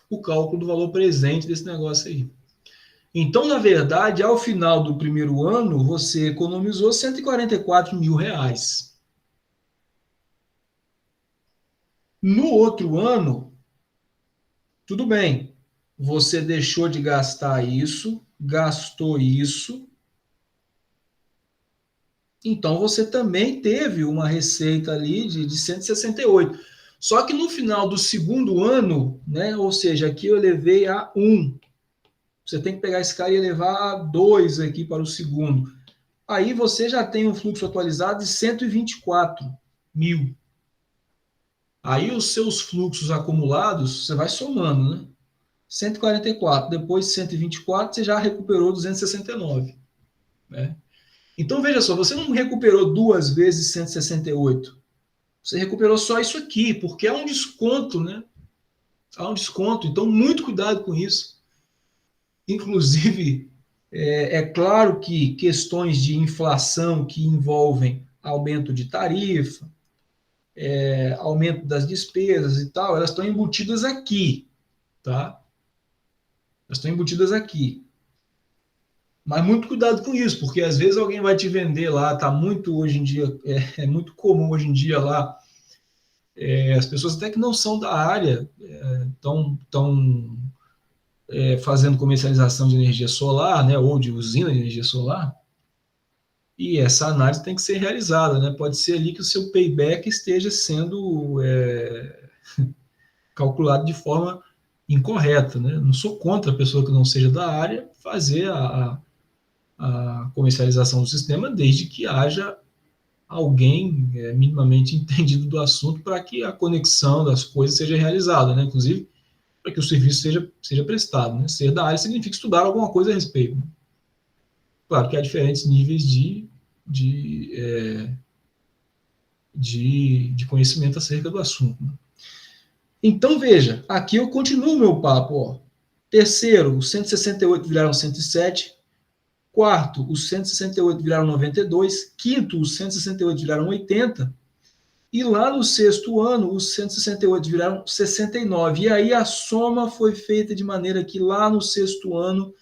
O cálculo do valor presente desse negócio aí. Então, na verdade, ao final do primeiro ano, você economizou R$ 144 mil. No outro ano, tudo bem, você deixou de gastar isso, gastou isso, então você também teve uma receita ali de 168. Só que no final do segundo ano, né, ou seja, aqui eu levei a 1. Você tem que pegar esse cara e levar a 2 aqui para o segundo. Aí você já tem um fluxo atualizado de 124 mil. Aí os seus fluxos acumulados, você vai somando, né? 144, depois 124, você já recuperou 269, né? Então, veja só, você não recuperou 2 vezes 168. Você recuperou só isso aqui, porque é um desconto, né? Há um desconto, então muito cuidado com isso. Inclusive, é claro que questões de inflação que envolvem aumento de tarifa, aumento das despesas e tal, elas estão embutidas aqui, tá? Elas estão embutidas aqui. Mas muito cuidado com isso, porque às vezes alguém vai te vender lá, tá muito hoje em dia, é muito comum hoje em dia lá, as pessoas até que não são da área estão fazendo comercialização de energia solar, né, ou de usina de energia solar, e essa análise tem que ser realizada, né? Pode ser ali que o seu payback esteja sendo calculado de forma incorreta, né? Não sou contra a pessoa que não seja da área fazer a comercialização do sistema, desde que haja alguém minimamente entendido do assunto para que a conexão das coisas seja realizada, né? Inclusive para que o serviço seja prestado, né? Ser da área significa estudar alguma coisa a respeito, né? Claro que há diferentes níveis de, é, de conhecimento acerca do assunto, né? Então, veja, aqui eu continuo o meu papo. Ó. Terceiro, os 168 viraram 107. Quarto, os 168 viraram 92. Quinto, os 168 viraram 80. E lá no sexto ano, os 168 viraram 69. E aí a soma foi feita de maneira que lá no sexto ano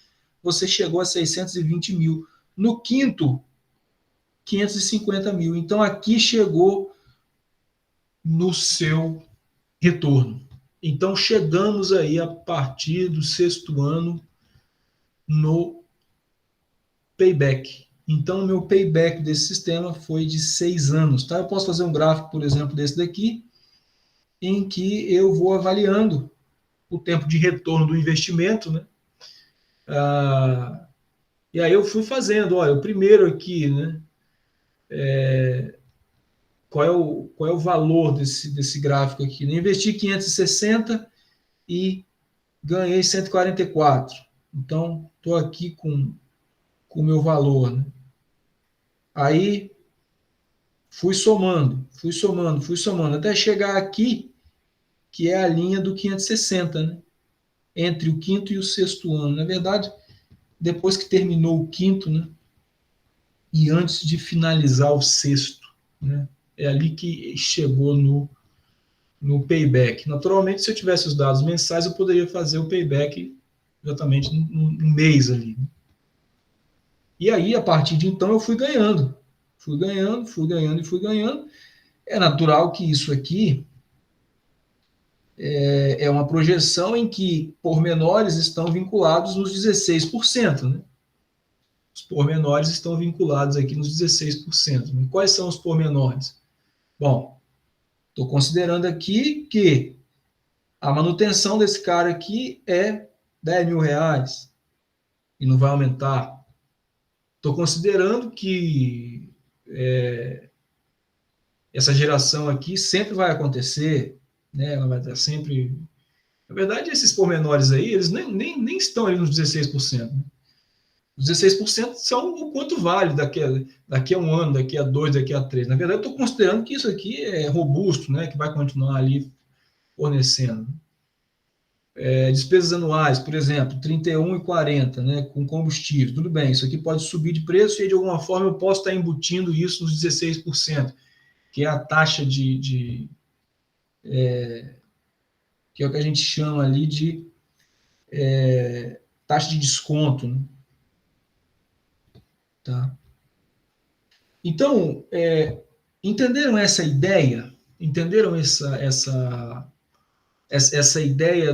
você chegou a 620 mil. No quinto, 550 mil. Então aqui chegou no seu retorno. Então chegamos aí a partir do sexto ano no payback. Então, o meu payback desse sistema foi de 6 anos. Tá? Eu posso fazer um gráfico, por exemplo, desse daqui, em que eu vou avaliando o tempo de retorno do investimento, né? E aí eu fui fazendo, olha, o primeiro aqui, né? Qual é o valor desse gráfico aqui? Eu investi 560 e ganhei 144. Então, estou aqui com o meu valor, né? Aí fui somando, até chegar aqui, que é a linha do 560, né? Entre o quinto e o sexto ano. Na verdade, depois que terminou o quinto, né? E antes de finalizar o sexto, né? É ali que chegou no payback. Naturalmente, se eu tivesse os dados mensais, eu poderia fazer o payback exatamente no mês ali. Né? E aí, a partir de então, eu fui ganhando. Fui ganhando, fui ganhando e fui ganhando. É natural que isso aqui é uma projeção em que pormenores estão vinculados nos 16%. Né? Os pormenores estão vinculados aqui nos 16%. Né? Quais são os pormenores? Bom, estou considerando aqui que a manutenção desse cara aqui é 10 mil reais e não vai aumentar. Estou considerando que essa geração aqui sempre vai acontecer, né? Ela vai estar sempre. Na verdade, esses pormenores aí, eles nem estão ali nos 16%. Né? Os 16% são o quanto vale daqui a um ano, daqui a dois, daqui a três. Na verdade, eu estou considerando que isso aqui é robusto, né? Que vai continuar ali fornecendo. Despesas anuais, por exemplo, 31 e 40, né, com combustível. Tudo bem, isso aqui pode subir de preço e de alguma forma eu posso estar embutindo isso nos 16%, que é a taxa que é o que a gente chama ali de taxa de desconto. Né? Tá? Então, entenderam essa ideia? Entenderam essa ideia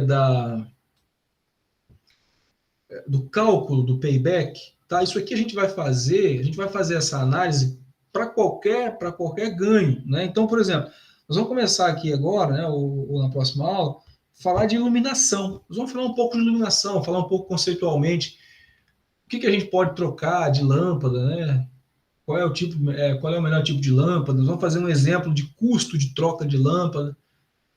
do cálculo do payback? Tá? Isso aqui a gente vai fazer essa análise para qualquer ganho. Né? Então, por exemplo, nós vamos começar aqui agora, né, ou na próxima aula, falar de iluminação. Nós vamos falar um pouco de iluminação, falar um pouco conceitualmente o que a gente pode trocar de lâmpada, né? Qual é o melhor tipo de lâmpada? Nós vamos fazer um exemplo de custo de troca de lâmpada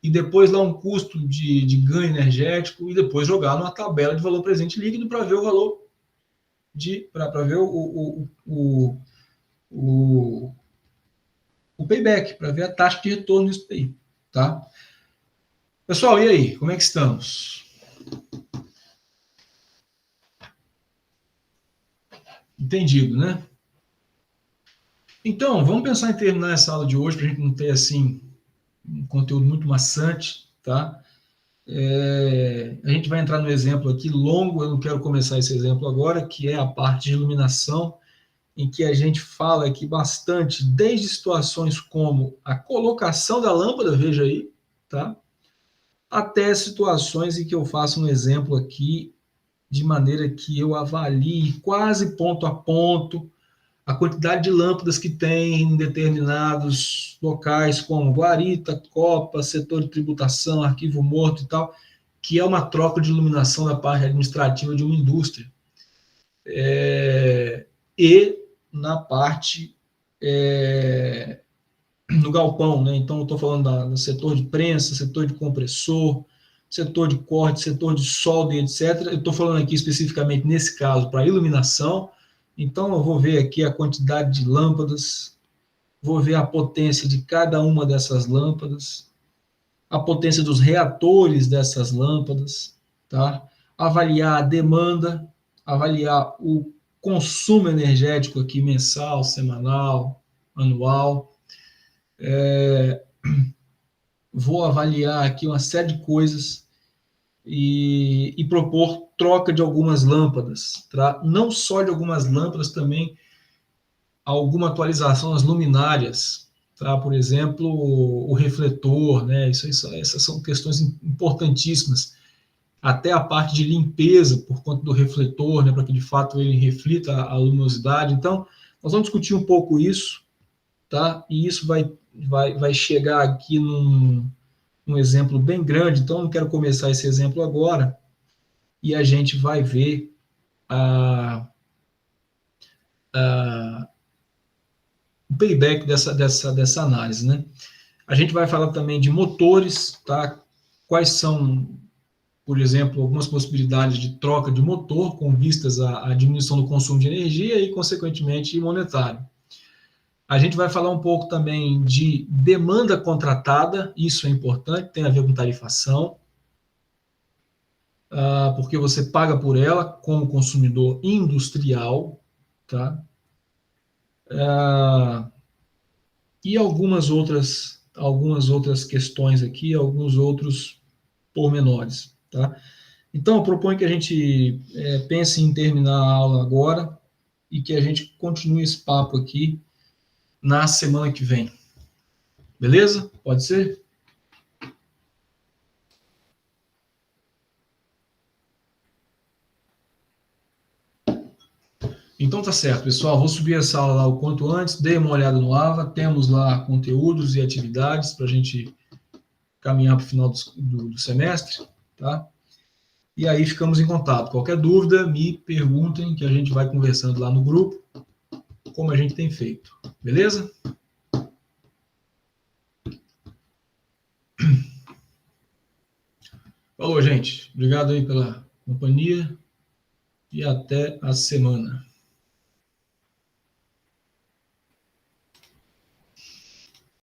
e depois lá um custo de ganho energético e depois jogar numa tabela de valor presente líquido para ver o valor para ver o, o payback, para ver a taxa de retorno disso aí, tá? Pessoal, e aí? Como é que estamos? Entendido, né? Então, vamos pensar em terminar essa aula de hoje para a gente não ter assim um conteúdo muito maçante, tá? A gente vai entrar no exemplo aqui longo, eu não quero começar esse exemplo agora, que é a parte de iluminação, em que a gente fala aqui bastante, desde situações como a colocação da lâmpada, veja aí, tá? Até situações em que eu faço um exemplo aqui, de maneira que eu avalie quase ponto a ponto a quantidade de lâmpadas que tem em determinados locais, como guarita, copa, setor de tributação, arquivo morto e tal, que é uma troca de iluminação da parte administrativa de uma indústria. E na parte no galpão, né? Então, eu estou falando do setor de prensa, setor de compressor, setor de corte, setor de solda e etc. Eu estou falando aqui especificamente, nesse caso, para iluminação. Então, eu vou ver aqui a quantidade de lâmpadas, vou ver a potência de cada uma dessas lâmpadas, a potência dos reatores dessas lâmpadas, tá? Avaliar a demanda, avaliar o consumo energético aqui mensal, semanal, anual. Vou avaliar aqui uma série de coisas e propor troca de algumas lâmpadas, tá? Não só de algumas lâmpadas, também alguma atualização nas luminárias, tá? Por exemplo, o refletor, né? Essas são questões importantíssimas. Até a parte de limpeza por conta do refletor, né? Para que de fato ele reflita a luminosidade. Então, nós vamos discutir um pouco isso, tá? E isso vai chegar aqui um exemplo bem grande, então não quero começar esse exemplo agora, e a gente vai ver o payback dessa análise, né? A gente vai falar também de motores, tá? Quais são, por exemplo, algumas possibilidades de troca de motor com vistas à diminuição do consumo de energia e, consequentemente, monetário. A gente vai falar um pouco também de demanda contratada, isso é importante, tem a ver com tarifação, porque você paga por ela como consumidor industrial, tá? E algumas outras questões aqui, alguns outros pormenores, tá? Então, eu proponho que a gente pense em terminar a aula agora e que a gente continue esse papo aqui na semana que vem. Beleza? Pode ser? Então tá certo, pessoal. Vou subir essa aula lá o quanto antes. Dê uma olhada no AVA. Temos lá conteúdos e atividades para a gente caminhar para o final do semestre, tá? E aí ficamos em contato. Qualquer dúvida, me perguntem que a gente vai conversando lá no grupo, como a gente tem feito. Beleza? Falou, gente. Obrigado aí pela companhia e até a semana.